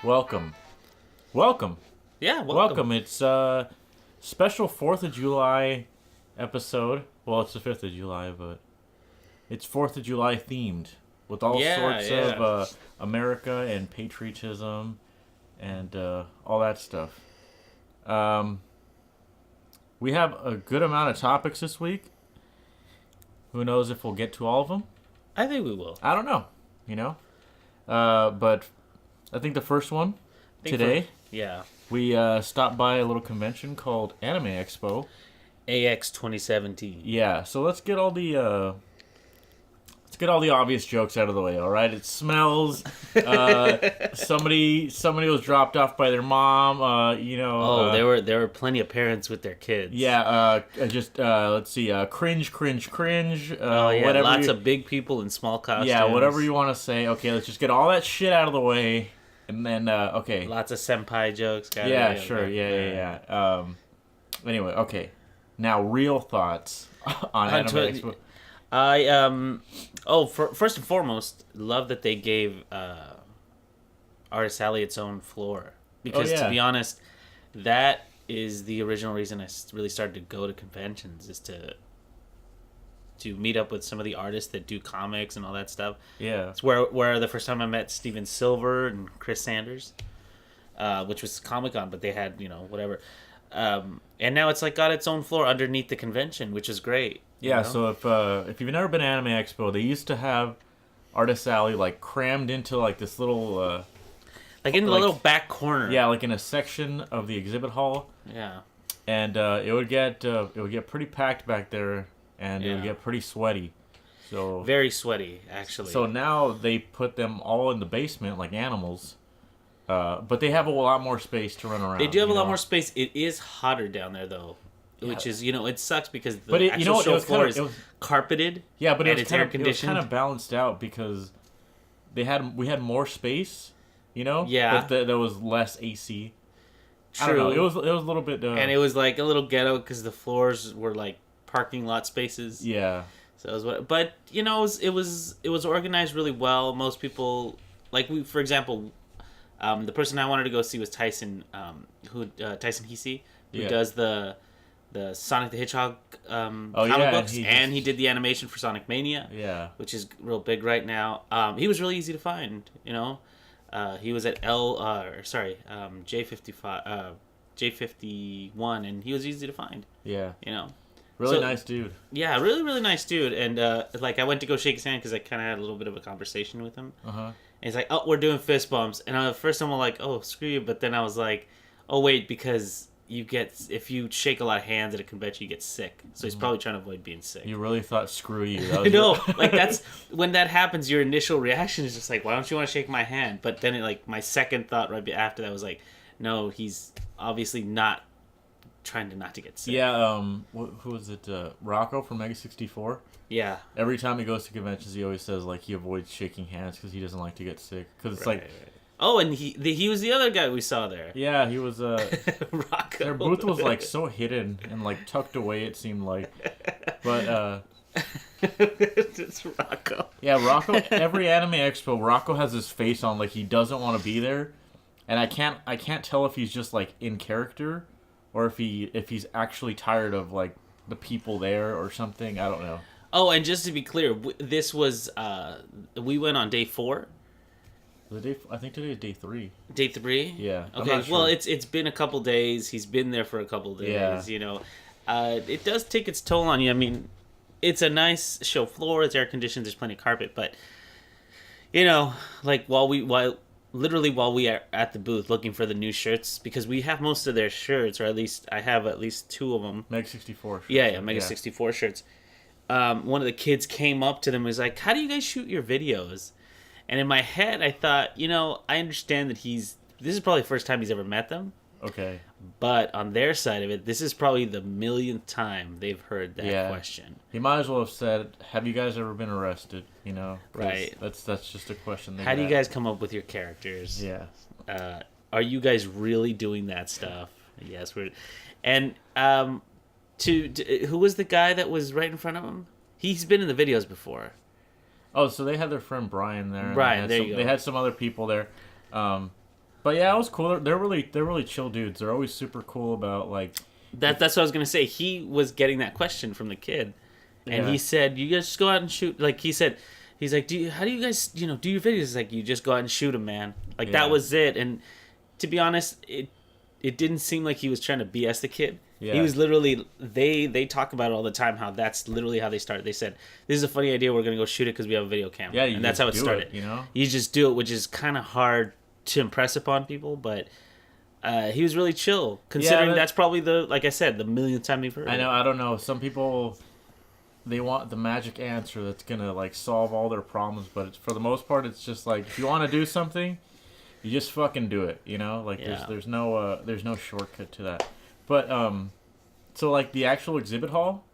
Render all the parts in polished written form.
Welcome. Welcome. Yeah, Welcome. It's a special 4th of July episode. Well, it's the 5th of July, but it's 4th of July themed with all sorts of America and patriotism and all that stuff. We have a good amount of topics this week. Who knows if we'll get to all of them? I think we will. I don't know, but I think the first one today, we stopped by a little convention called Anime Expo. AX 2017. Yeah, so let's get all the obvious jokes out of the way. All right, it smells. Somebody was dropped off by their mom. There were plenty of parents with their kids. Yeah. Let's see. Cringe. Whatever. Lots of big people in small costumes. Yeah, whatever you want to say. Okay, let's just get all that shit out of the way, and then okay. Lots of senpai jokes. Yeah, sure. Yeah. Anyway, okay. Now, real thoughts on Anime Expo. First and foremost, love that they gave Artist Alley its own floor. Because to be honest, that is the original reason I really started to go to conventions, is to meet up with some of the artists that do comics and all that stuff. Yeah. It's where the first time I met Steven Silver and Chris Sanders, which was Comic-Con, but they had, whatever. And now it's got its own floor underneath the convention, which is great. Yeah, so if you've never been to Anime Expo, they used to have Artist Alley crammed into this little in the little back corner. Yeah, in a section of the exhibit hall. Yeah. And it would get pretty packed back there, and it would get pretty sweaty. So very sweaty, actually. So now they put them all in the basement like animals. But they have a lot more space to run around. They do have a lot more space. It is hotter down there, though. Which is, it sucks because the actual show floor is carpeted. Yeah, but it's air conditioned. Kind of balanced out because we had more space, Yeah. But there was less AC. True. I don't know. It was a little bit. And it was a little ghetto because the floors were parking lot spaces. Yeah. So it was but it was organized really well. Most people for example, the person I wanted to go see was Tyson, Tyson Hesse, who does the Sonic the Hedgehog comic books, and he did the animation for Sonic Mania, which is real big right now. He was really easy to find, he was at J51, and he was easy to find. Yeah, really nice dude. Yeah, really really nice dude, and I went to go shake his hand because I kind of had a little bit of a conversation with him. And he's like, "Oh, we're doing fist bumps," and at first I'm like, "Oh, screw you," but then I was like, "Oh wait, because." If you shake a lot of hands at a convention, you get sick. So he's probably trying to avoid being sick. You really thought screw you. I know. That's when that happens, your initial reaction is just why don't you want to shake my hand? But then my second thought right after that was no, he's obviously not trying to not to get sick. Yeah, who was it? Rocco from Mega 64? Yeah. Every time he goes to conventions, he always says he avoids shaking hands because he doesn't like to get sick. Because it's right. Oh, and he was the other guy we saw there. Yeah, he was. Rocco. Their booth was so hidden and tucked away. It seemed but it's Rocco. Yeah, Rocco. Every Anime Expo, Rocco has his face on he doesn't want to be there, and I can't tell if he's just in character, or if he's actually tired of the people there or something. I don't know. Oh, and just to be clear, this was we went on day 4. I think today is day 3. Day 3? Yeah. Okay. Well, it's been a couple days. He's been there for a couple days. Yeah. It does take its toll on you. I mean, it's a nice show floor. It's air conditioned. There's plenty of carpet. But while we are at the booth looking for the new shirts, because we have most of their shirts, or at least I have at least 2 of them. Mega 64 shirts. Yeah, Mega 64 shirts. One of the kids came up to them and was like, "How do you guys shoot your videos?" And in my head, I thought, I understand that this is probably the first time he's ever met them. Okay. But on their side of it, this is probably the millionth time they've heard that question. He might as well have said, "Have you guys ever been arrested?" Right. That's just a question. How do you guys come up with your characters? Yeah. Are you guys really doing that stuff? Yes, we're. And who was the guy that was right in front of him? He's been in the videos before. Oh, so they had their friend Brian there. Brian, there you go. They had some other people there. But yeah, it was cool. They're really chill dudes. They're always super cool about like. That's what I was gonna say. He was getting that question from the kid, and he said, "You guys just go out and shoot." Like he said, he's like, how do you guys do your videos? It's like you just go out and shoot them, man. Like that was it. And to be honest, it didn't seem like he was trying to BS the kid. Yeah. He was literally they talk about it all the time how that's literally how they started. They said, "This is a funny idea. We're gonna go shoot it because we have a video camera." Yeah, and that's how it started. You just do it, which is kind of hard to impress upon people, but he was really chill considering that's probably like I said, the millionth time you've heard. I know. I don't know. Some people they want the magic answer that's gonna like solve all their problems, but for the most part, it's just like if you want to do something, you just fucking do it. Like there's no shortcut to that. But so like the actual exhibit hall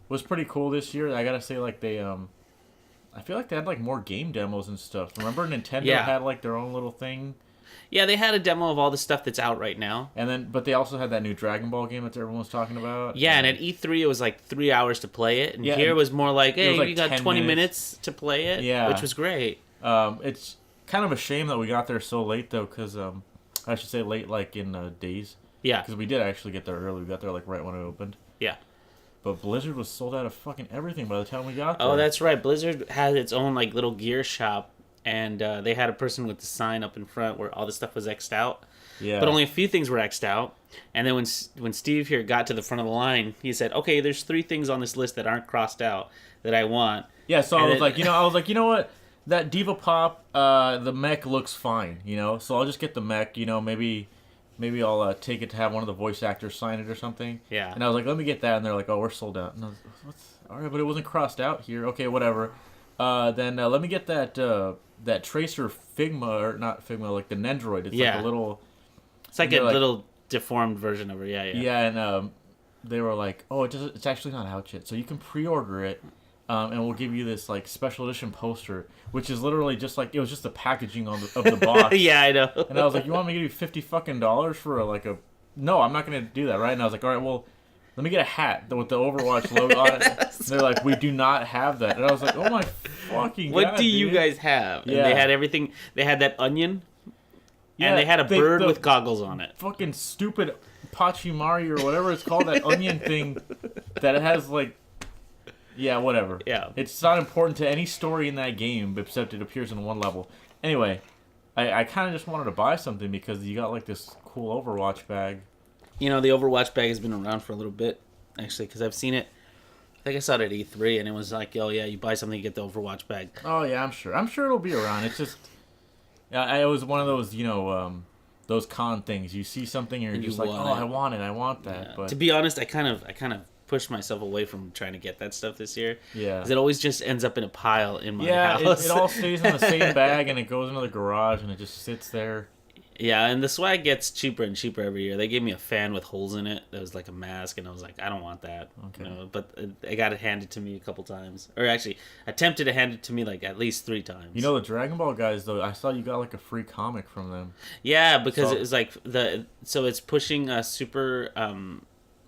was pretty cool this year. I gotta say, like they I feel like they had like more game demos and stuff. Remember Nintendo had like their own little thing. Yeah, they had a demo of all the stuff that's out right now. But they also had that new Dragon Ball game that everyone was talking about. Yeah, and at E3 it was like 3 hours to play it, and here it was more like, hey, you got 20 minutes to play it, which was great. It's kind of a shame that we got there so late though, because I should say late like in days. Yeah. Because we did actually get there early. We got there like right when it opened. Yeah. But Blizzard was sold out of fucking everything by the time we got there. Oh, that's right. Blizzard had its own like little gear shop, and they had a person with the sign up in front where all the stuff was X'd out. Yeah. But only a few things were X'd out. And then when Steve here got to the front of the line, he said, "Okay, there's 3 things on this list that aren't crossed out that I want." Yeah. So I was like, you know what? That Diva Pop, the mech looks fine. So I'll just get the mech. Maybe I'll take it to have one of the voice actors sign it or something. Yeah. And I was like, let me get that. And they're like, oh, we're sold out. And I was like, all right, but it wasn't crossed out here. Okay, whatever. Then let me get that Tracer Figma, or not Figma, like the Nendroid. It's like a little... It's like a little deformed version of her. Yeah. Yeah, and they were like, oh, it's actually not out yet. So you can pre-order it. And we'll give you this like special edition poster, which is literally just like it was just the packaging of the box. Yeah, I know. And I was like, "You want me to give you $50 for a?" No, I'm not gonna do that, right? And I was like, "All right, well, let me get a hat with the Overwatch logo on it." And they're like, "We do not have that." And I was like, "Oh my fucking god!" What do you guys have? Yeah. And they had everything. They had that onion. Yeah, and they had a bird with goggles on it. Fucking stupid Pachimari or whatever it's called, that onion thing that it has like. Yeah, whatever. Yeah. It's not important to any story in that game, except it appears in one level. Anyway, I kind of just wanted to buy something because you got, like, this cool Overwatch bag. The Overwatch bag has been around for a little bit, actually, because I've seen it. I think I saw it at E3, and it was like, oh, yeah, you buy something, you get the Overwatch bag. Oh, yeah, I'm sure. I'm sure it'll be around. It's just... it was one of those, those con things. You see something, and you're just like, oh, I want that. Yeah. But to be honest, I kind of pushed myself away from trying to get that stuff this year. Yeah. Because it always just ends up in a pile in my house. Yeah, it all stays in the same bag, and it goes into the garage, and it just sits there. Yeah, and the swag gets cheaper and cheaper every year. They gave me a fan with holes in it that was like a mask, and I was like, I don't want that. Okay. But I got it handed to me a couple times. Or actually, attempted to hand it to me like at least 3 times. The Dragon Ball guys, though, I saw you got like a free comic from them. Yeah, because it was like so it's pushing a super...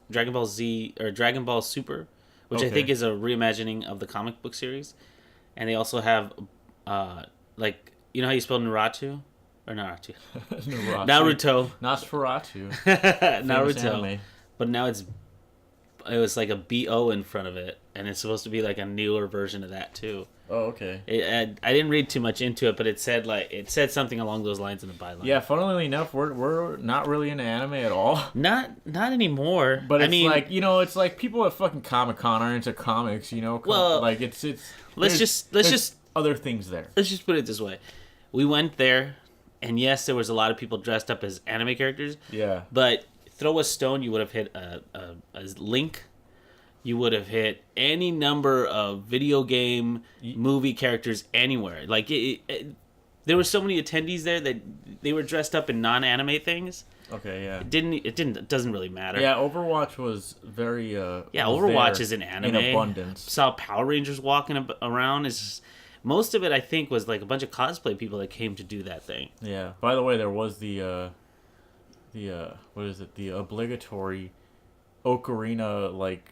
Dragon Ball Z or Dragon Ball Super, which I think is a reimagining of the comic book series, and they also have like how you spell Naruto or Naruto, Naruto, Nosferatu, Naruto, but now it was like a BO in front of it, and it's supposed to be like a newer version of that too. Oh, okay. I didn't read too much into it, but it said something along those lines in the byline. Yeah, funnily enough, we're not really into anime at all. Not anymore. But it's like people at fucking Comic-Con are into comics, Well, like it's let's just other things there. Let's just put it this way: we went there, and yes, there was a lot of people dressed up as anime characters. Yeah. But throw a stone, you would have hit a Link. You would have hit any number of video game, movie characters anywhere. Like, there were so many attendees there that they were dressed up in non-anime things. Okay, yeah. It doesn't really matter. Yeah, Overwatch was very... Overwatch is an anime. In abundance. Saw Power Rangers walking around. Most of it, I think, was like a bunch of cosplay people that came to do that thing. Yeah. By the way, there was the obligatory ocarina, like...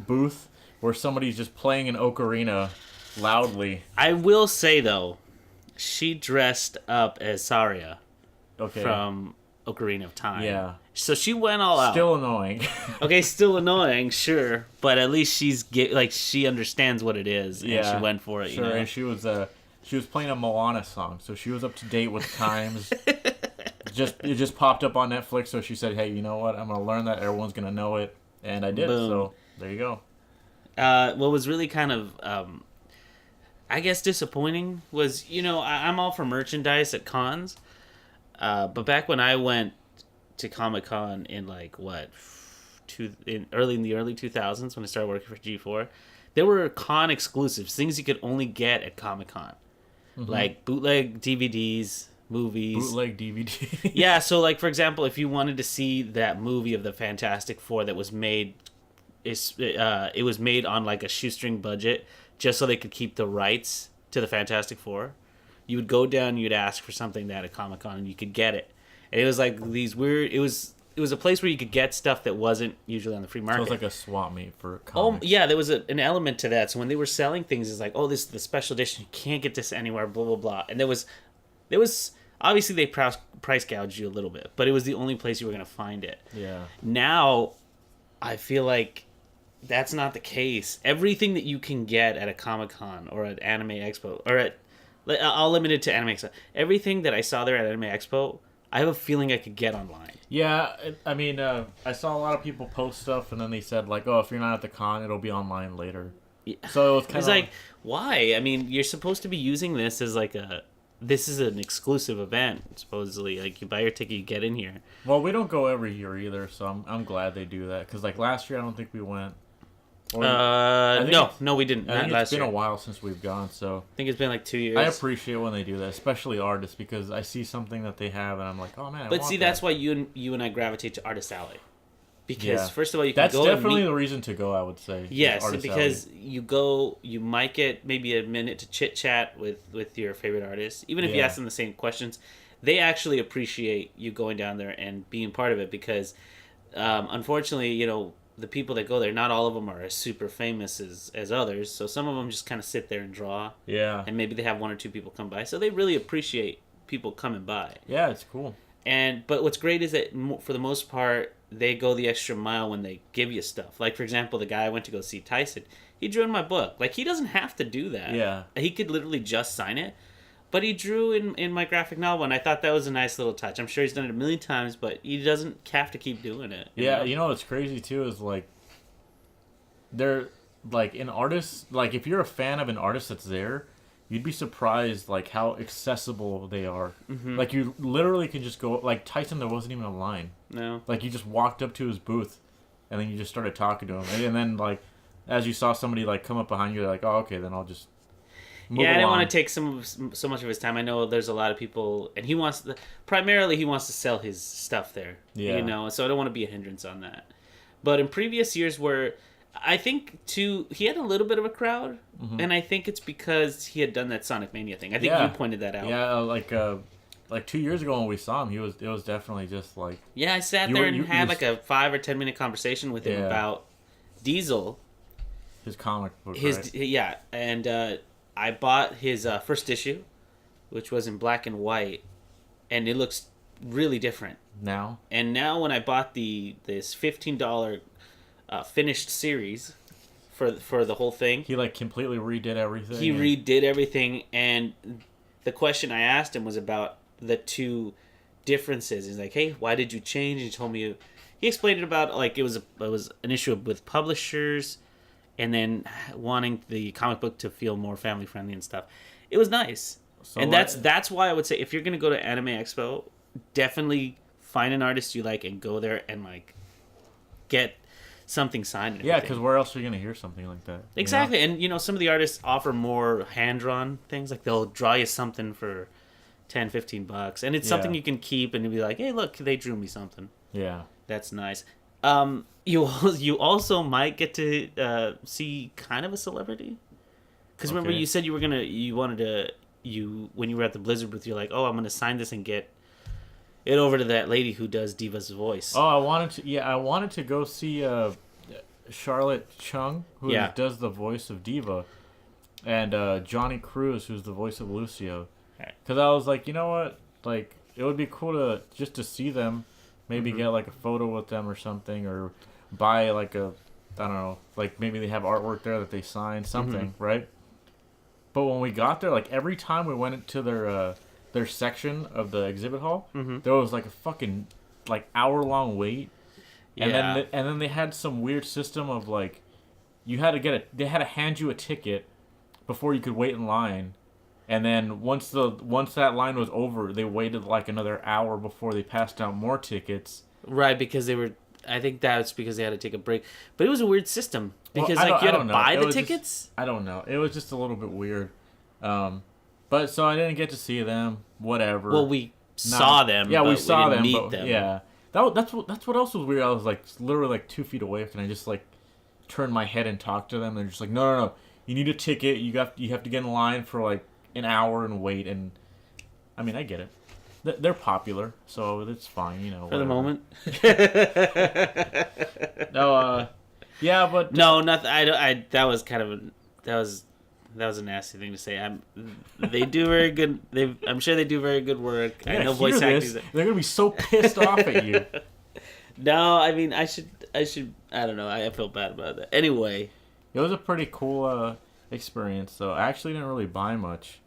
booth where somebody's just playing an ocarina loudly. I will say though, she dressed up as Saria. from Ocarina of Time. Yeah. So she went all out. Still annoying. Okay, still annoying, sure, but at least she understands what it is, and she went for it. Sure, you know? and she was playing a Moana song, so she was up to date with the times. It just popped up on Netflix, so she said, "Hey, you know what? I'm gonna learn that. Everyone's gonna know it," and I did. Boom. So there you go. What was really kind of, I guess, disappointing was, I'm all for merchandise at cons, but back when I went to Comic-Con in in the early 2000s when I started working for G4, there were con exclusives, things you could only get at Comic-Con, like bootleg DVDs, movies. Bootleg DVD. Yeah, so like for example, if you wanted to see that movie of the Fantastic Four that was made, it was made on like a shoestring budget just so they could keep the rights to the Fantastic Four. You would go down, you'd ask for something that at Comic-Con, and you could get it. And it was like these weird. It was a place where you could get stuff that wasn't usually on the free market. So it was like a swap meet for comics. Oh yeah, there was an element to that. So when they were selling things, it's like, oh, this is the special edition. You can't get this anywhere. Blah blah blah. And there was obviously they price gouged you a little bit, but it was the only place you were gonna find it. Yeah. Now, I feel like that's not the case. Everything that you can get at a Comic-Con or at Anime Expo I'll limit it to Anime Expo. Everything that I saw there at Anime Expo, I have a feeling I could get online. Yeah, I mean, I saw a lot of people post stuff, and then they said, like, oh, if you're not at the con, it'll be online later. Yeah. So it was kind of like, why? I mean, you're supposed to be using this as like this is an exclusive event, supposedly. Like, you buy your ticket, you get in here. Well, we don't go every year either, so I'm glad they do that. Because, like, last year, I don't think we went. No, we didn't. I think last it's been year. a while since we've gone, so I think it's been like 2 years. I appreciate when they do that, especially artists, because I see something that they have, and I'm like, oh man. But see, that's why you and I gravitate to Artist Alley, because first of all, you can that's go. That's definitely and the reason to go. I would say. Yes, because you go, you might get maybe a minute to chit chat with your favorite artist, even if you ask them the same questions. They actually appreciate you going down there and being part of it, because unfortunately, the people that go there, not all of them are as super famous as others. So some of them just kind of sit there and draw. Yeah. And maybe they have one or two people come by. So they really appreciate people coming by. Yeah, it's cool. But what's great is that for the most part, they go the extra mile when they give you stuff. Like, for example, the guy I went to go see, Tyson, he drew in my book. Like, he doesn't have to do that. Yeah. He could literally just sign it. But he drew in my graphic novel, and I thought that was a nice little touch. I'm sure he's done it a million times, but he doesn't have to keep doing it. You know what's crazy, too, is, like, they're, like, an artist, like, if you're a fan of an artist that's there, you'd be surprised, like, how accessible they are. Mm-hmm. Like, you literally can just go, like, Tyson, there wasn't even a line. No. Like, you just walked up to his booth, and then you just started talking to him. And then, like, as you saw somebody, like, come up behind you, you're like, oh, okay, then I'll just... I didn't want to take so much of his time. I know there's a lot of people, and he wants to sell his stuff there. Yeah. So I don't want to be a hindrance on that. But in previous years, where I think he had a little bit of a crowd, and I think it's because he had done that Sonic Mania thing. I think you pointed that out. Yeah, like 2 years ago when we saw him, it was definitely just like. Yeah, I sat there and had like a 5 or 10 minute conversation with him about Diesel. His comic book. And. I bought his first issue, which was in black and white, and it looks really different now. And now when I bought this $15 finished series for the whole thing, he like completely redid everything. He redid everything, and the question I asked him was about the two differences. He's like, "Hey, why did you change?" And he told me, he explained it about like it was an issue with publishers. And then wanting the comic book to feel more family friendly and stuff. It was nice. So and that's why I would say if you're gonna go to Anime Expo, definitely find an artist you like and go there and like get something signed. Yeah, because where else are you gonna hear something like that? Exactly, and some of the artists offer more hand drawn things. Like they'll draw you something for $10-15, and it's something you can keep and you'll be like, hey, look, they drew me something. Yeah, that's nice. You also might get to see kind of a celebrity, because remember you said when you were at the Blizzard booth, you're like, oh, I'm gonna sign this and get it over to that lady who does Diva's voice. Oh, I wanted to go see Charlotte Chung, who does the voice of Diva, and Johnny Cruz, who's the voice of Lucio, because I was like, you know what, like it would be cool to just to see them, maybe get like a photo with them or something, or buy like a, I don't know, like maybe they have artwork there that they signed, something, right? But when we got there, like every time we went into their section of the exhibit hall, there was like a fucking like hour-long wait. And then they had some weird system of like, they had to hand you a ticket before you could wait in line, and then once that line was over, they waited like another hour before they passed out more tickets. Right, because I think that's because they had to take a break. But it was a weird system because you had to buy the tickets. I don't know. It was just a little bit weird. But so I didn't get to see them. Whatever. Well, we saw them. Yeah, but we saw them. Meet them. Yeah. That's what else was weird. I was like literally like 2 feet away, and I just like turned my head and talked to them. They're just like, no, you need a ticket. You have to get in line for like an hour and wait. And I mean, I get it. They're popular, so it's fine, you know. For the moment. No, yeah, but no, nothing. That was kind of that was a nasty thing to say. They do very good. I'm sure they do very good work. I know voice actors. They're gonna be so pissed off at you. No, I mean I should. I don't know. I feel bad about that. Anyway, it was a pretty cool experience. So I actually didn't really buy much.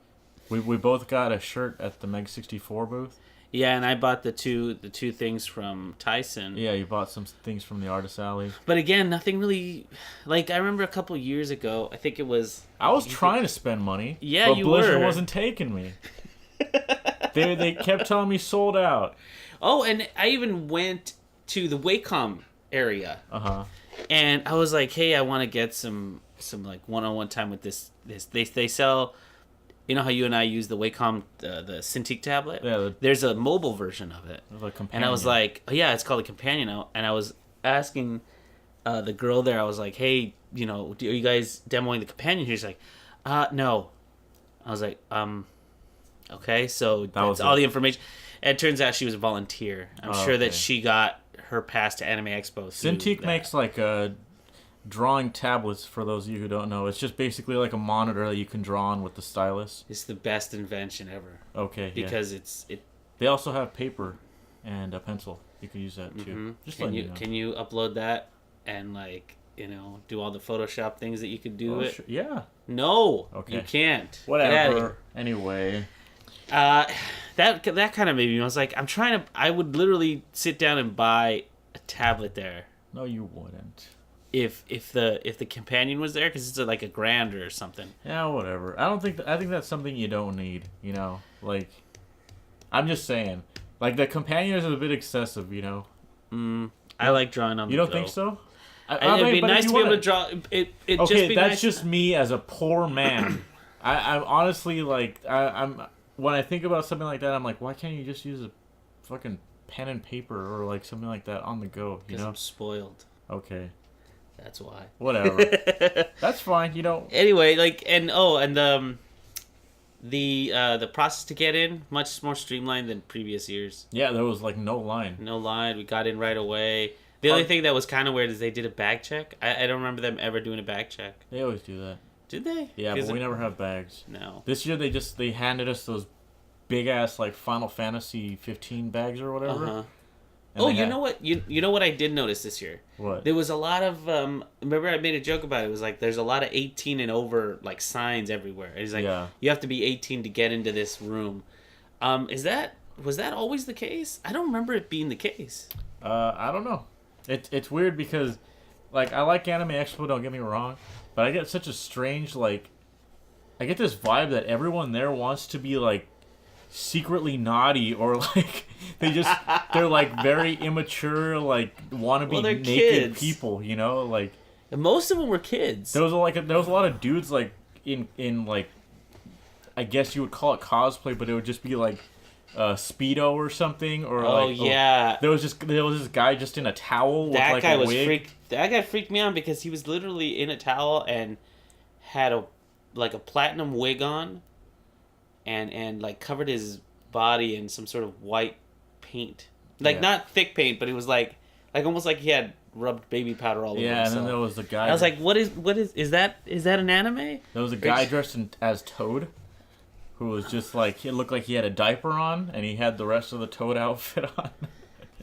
We both got a shirt at the Meg 64 booth. Yeah, and I bought the two things from Tyson. Yeah, you bought some things from the Artist Alley. But again, nothing really. Like I remember a couple years ago, I think it was. I was trying to spend money. Yeah, but you Blizzard were. wasn't taking me. They kept telling me sold out. Oh, and I even went to the Wacom area. And I was like, hey, I want to get some like one-on-one time with this. They sell. You know how you and I use the Wacom, the Cintiq tablet? Yeah. There's a mobile version of it. And I was like, oh, yeah, it's called a Companion. And I was asking the girl there, I was like, hey, you know, are you guys demoing the Companion? She's like, no. I was like, okay, so that's all the information. And it turns out she was a volunteer. I'm sure that she got her pass to Anime Expo. Cintiq makes like a drawing tablets, for those of you who don't know. It's just basically like a monitor that you can draw on with the stylus. It's the best invention ever. Okay, because They also have paper and a pencil. You can use that too. Just can you upload that and like, you know, do all the Photoshop things that you could do it? Yeah. No. Okay. You can't. Whatever. Anyway. That kind of made me. I was like, I would literally sit down and buy a tablet there. No, you wouldn't. If the Companion was there, because it's like $1,000 or something. Yeah, whatever. I think that's something you don't need. You know, like, I'm just saying, like the Companion is a bit excessive. You know. I like drawing on. You don't think so? It'd be nice to be able to draw. Okay, that's just me as a poor man. I'm honestly like, I'm when I think about something like that, I'm like, why can't you just use a fucking pen and paper or like something like that on the go? You know, I'm spoiled. Okay. That's why. Whatever. That's fine. You know. Anyway, like the process to get in much more streamlined than previous years. Yeah, there was like no line. No line. We got in right away. The only thing that was kind of weird is they did a bag check. I don't remember them ever doing a bag check. They always do that. Did they? Yeah, but we never have bags. No. This year they handed us those big ass like Final Fantasy 15 bags or whatever. You know what? You know what I did notice this year? What? There was a lot of remember I made a joke about it. It was like there's a lot of 18 and over like signs everywhere. It's like you have to be 18 to get into this room. Was that always the case? I don't remember it being the case. I don't know. It's weird because like I like Anime Expo, don't get me wrong, but I get such a strange like I get this vibe that everyone there wants to be like secretly naughty or like they're like very immature, like want to be naked kids. People, you know, like and most of them were kids. There was a lot of dudes like in like I guess you would call it cosplay, but it would just be like Speedo or something, or there was this guy just in a towel with like a wig. That guy freaked me out because he was literally in a towel and had a platinum wig on. And like covered his body in some sort of white paint, like not thick paint, but it was like almost like he had rubbed baby powder all over himself. And then there was the guy. I was like, what is that an anime? There was a guy dressed as Toad, who was just like, it looked like he had a diaper on, and he had the rest of the Toad outfit on.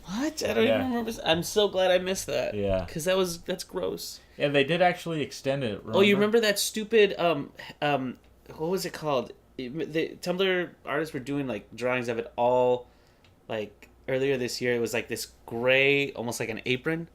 What? I don't even remember. I'm so glad I missed that. Yeah. Because that's gross. Yeah, they did actually extend it. Remember? Oh, you remember that stupid what was it called? The Tumblr artists were doing like drawings of it all, like earlier this year. It was like this gray, almost like an apron,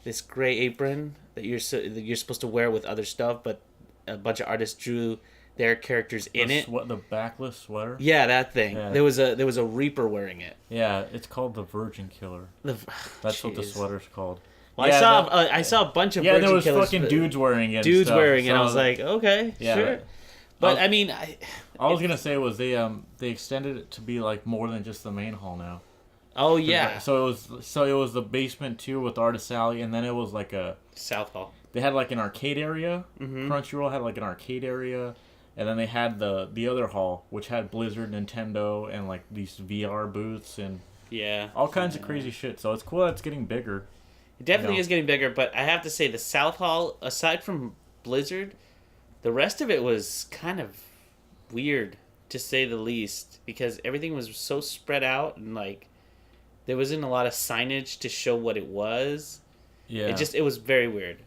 this gray apron that you're supposed to wear with other stuff, but a bunch of artists drew their characters in it. What, the backless sweater? Yeah, that thing. Yeah. There was a Reaper wearing it. Yeah, it's called the Virgin Killer. That's what the sweater's called. Well, yeah, I saw a bunch of Virgin there was Killers, fucking dudes wearing it. Dudes wearing it. I was like, okay, sure. But I mean, all I was gonna say was they extended it to be like more than just the main hall now. Oh yeah. So it was the basement too with Artist Alley, and then it was like a South Hall. They had like an arcade area. Mm-hmm. Crunchyroll had like an arcade area, and then they had the other hall, which had Blizzard, Nintendo, and like these VR booths and all kinds of crazy shit. So it's cool that it's getting bigger. It definitely is getting bigger, but I have to say the South Hall, aside from Blizzard, the rest of it was kind of weird, to say the least, because everything was so spread out and like there wasn't a lot of signage to show what it was. Yeah. It was very weird.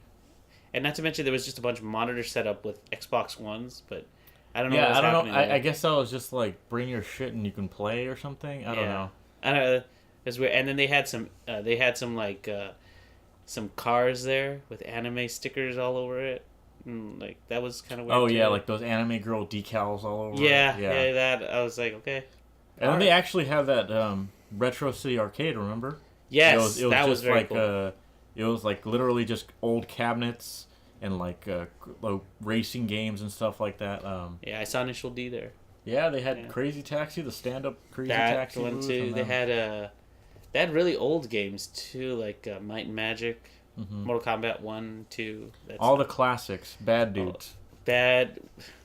And not to mention there was just a bunch of monitors set up with Xbox Ones, but I don't know. Yeah, I don't know. I guess that was just like bring your shit and you can play or something. I don't know. I don't know. It was weird. And then they had some like some cars there with anime stickers all over it. And, like that was kind of weird. Oh yeah, like those anime girl decals all over. Yeah, that I was like, okay. And then they actually have that Retro City Arcade. Remember? Yes, it was that just was very like cool. It was like literally just old cabinets and like racing games and stuff like that. Yeah, I saw Initial D there. Yeah, they had Crazy Taxi, the stand-up Crazy Taxi one too. They had really old games too, like Might and Magic, Mortal Kombat 1, 2. All the classics. Bad dudes. Bad.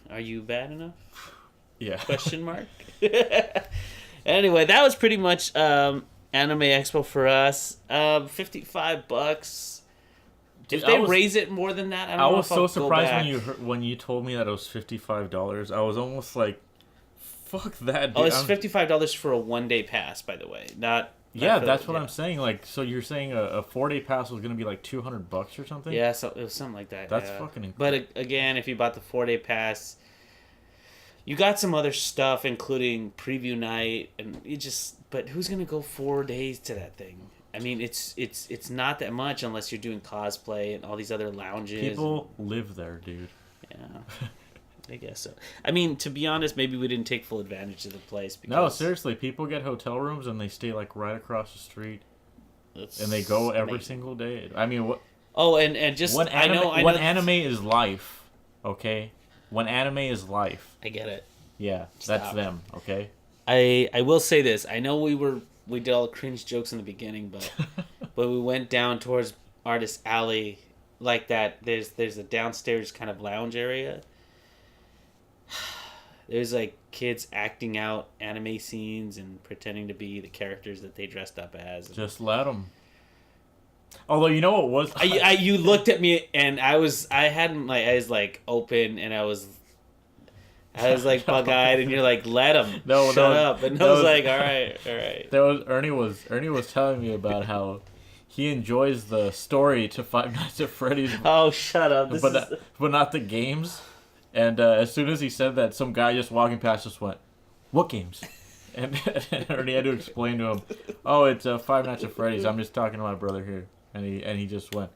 Are you bad enough? Yeah. Question mark. Anyway, that was pretty much Anime Expo for us. $55. Dude, if they raise it more than that, I was so surprised when you told me that it was $55. I was almost like, "Fuck that!" Dude. Oh, it's $55 for a 1-day pass, by the way. That's what I'm saying. Like, so you're saying a 4-day pass was gonna be like $200 or something? Yeah, so it was something like that. That's fucking incredible. But again, if you bought the 4-day pass, you got some other stuff, including preview night, and But who's gonna go 4 days to that thing? I mean, it's not that much unless you're doing cosplay and all these other lounges. People live there, dude. Yeah, I guess so. I mean, to be honest, maybe we didn't take full advantage of the place. No, seriously, people get hotel rooms and they stay like right across the street, and they go every single day. I mean, what? Oh, and just when anime is life, okay? When anime is life, I get it. Yeah, that's them. Okay. I will say this. I know we did all the cringe jokes in the beginning, but but we went down towards Artist Alley like that. There's a downstairs kind of lounge area. There's like kids acting out anime scenes and pretending to be the characters that they dressed up as. Just let them. Although you know what was you looked at me and I was like open and I was like bug-eyed, and you're like, "Let him, shut up." And I was like, "All right." Ernie was telling me about how he enjoys the story to Five Nights at Freddy's. Oh, shut up! But not the games. And as soon as he said that, some guy just walking past just went, "What games?" And Ernie had to explain to him, "Oh, it's Five Nights at Freddy's. I'm just talking to my brother here." And he just went,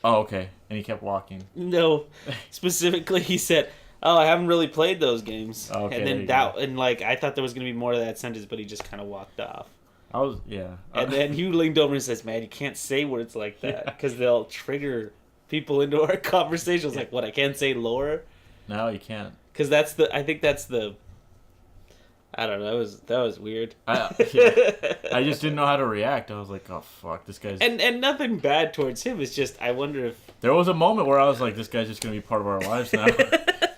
"Oh, okay." And he kept walking. No, specifically he said, "Oh, I haven't really played those games." Okay, and then I thought there was gonna be more to that sentence, but he just kind of walked off. And then you leaned over and says, "Man, you can't say words like that because they'll trigger people into our conversations." Like, what? I can't say lore? No, you can't. Because I think that's the. I don't know. That was weird. I just didn't know how to react. I was like, "Oh fuck, this guy's." And nothing bad towards him. It's just I wonder if there was a moment where I was like, "This guy's just gonna be part of our lives now."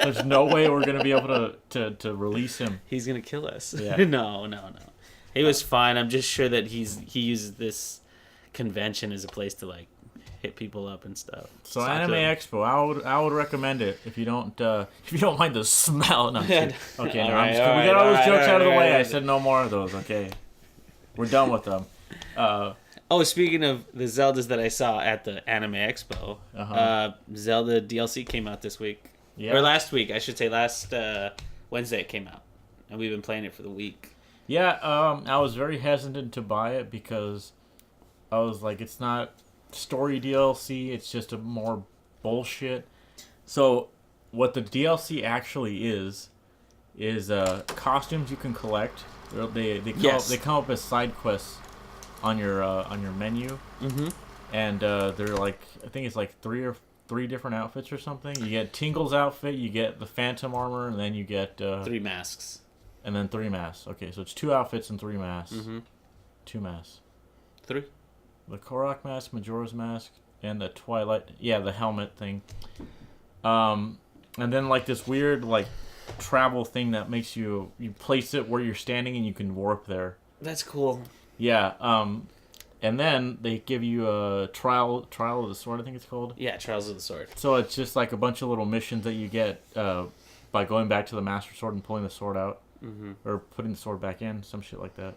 There's no way we're gonna be able to release him. He's gonna kill us. Yeah. No. He was fine. I'm just sure that he uses this convention as a place to like hit people up and stuff. So Anime Expo, I would recommend it if you don't mind the smell. No, okay, we got all those jokes out of the way. I said no more of those. Okay, we're done with them. Speaking of the Zeldas that I saw at the Anime Expo, Zelda DLC came out this week. Yeah. Or last week, I should say. Last Wednesday it came out, and we've been playing it for the week. Yeah, I was very hesitant to buy it because I was like, it's not story DLC, it's just a more bullshit. So, what the DLC actually is costumes you can collect. They come up as side quests on your menu, and they're like, I think it's like three different outfits or something. You get Tingle's outfit, you get the Phantom armor, and then you get 3 masks. And then 3 masks. Okay, so it's 2 outfits and 3 masks. 2 masks. 3. The Korok mask, Majora's mask, and the Twilight. Yeah, the helmet thing. And then like this weird like travel thing that makes you place it where you're standing and you can warp there. That's cool. Yeah. And then they give you a trial of the sword, I think it's called. Yeah, Trials of the Sword. So it's just like a bunch of little missions that you get by going back to the Master Sword and pulling the sword out. Or putting the sword back in, some shit like that.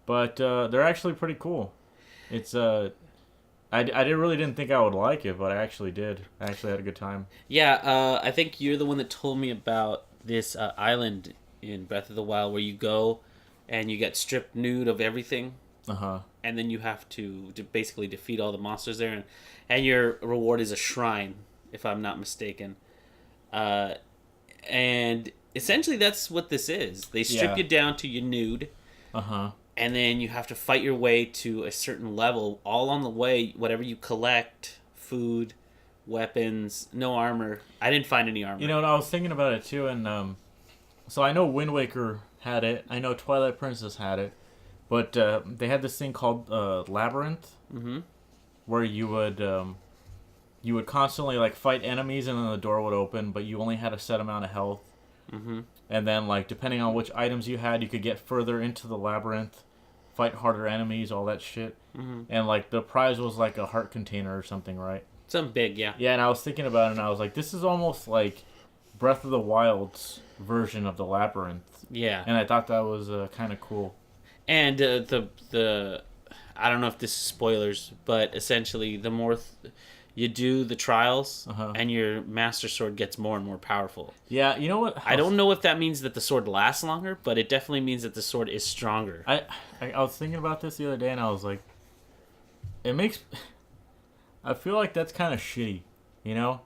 But they're actually pretty cool. It's I really didn't think I would like it, but I actually did. I actually had a good time. Yeah, I think you're the one that told me about this island in Breath of the Wild where you go and you get stripped nude of everything. And then you have to basically defeat all the monsters there, and your reward is a shrine, if I'm not mistaken. And essentially, that's what this is. They strip you down to your nude. And then you have to fight your way to a certain level. All on the way, whatever you collect, food, weapons, no armor. I didn't find any armor. You know, I was thinking about it too, and so I know Wind Waker had it. I know Twilight Princess had it. But they had this thing called Labyrinth, where you would constantly like fight enemies, and then the door would open, but you only had a set amount of health. And then, like, depending on which items you had, you could get further into the labyrinth, fight harder enemies, all that shit. And, like, the prize was, like, a heart container or something, right? Something big, yeah. Yeah, and I was thinking about it, and I was like, this is almost like Breath of the Wild's version of the labyrinth. Yeah. And I thought that was kind of cool. And the I don't know if this is spoilers, but essentially, the more... you do the trials, and your Master Sword gets more and more powerful. Yeah, you know what? I don't know if that means that the sword lasts longer, but it definitely means that the sword is stronger. I was thinking about this the other day, and I was like, I feel like that's kind of shitty, you know?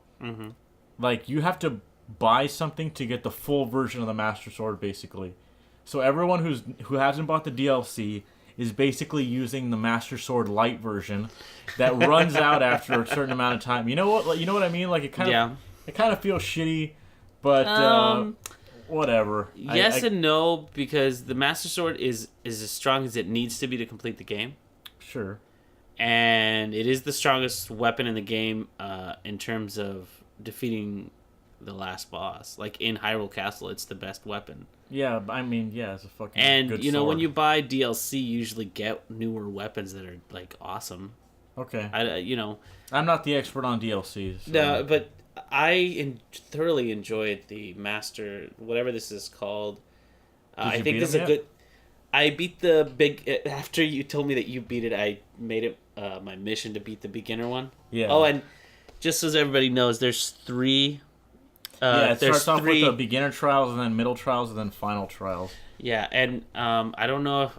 Like, you have to buy something to get the full version of the Master Sword, basically. So everyone who hasn't bought the DLC is basically using the Master Sword Lite version that runs out after a certain amount of time. You know what? You know what I mean? Like it kind of feels shitty, but whatever. Yes and no, because the Master Sword is as strong as it needs to be to complete the game. Sure. And it is the strongest weapon in the game in terms of defeating the last boss. Like in Hyrule Castle, it's the best weapon. Yeah, I mean, yeah, it's a fucking good you know, sword. when you buy DLC, you usually get newer weapons that are like awesome. Okay. I'm not the expert on DLC. So. No, but I thoroughly enjoyed the Master, whatever this is called. I think this is a good. I beat the big. After you told me that you beat it, I made it my mission to beat the beginner one. Yeah. Oh, and just so everybody knows, there's 3. It starts off with the beginner trials, and then middle trials, and then final trials. Yeah, and I don't know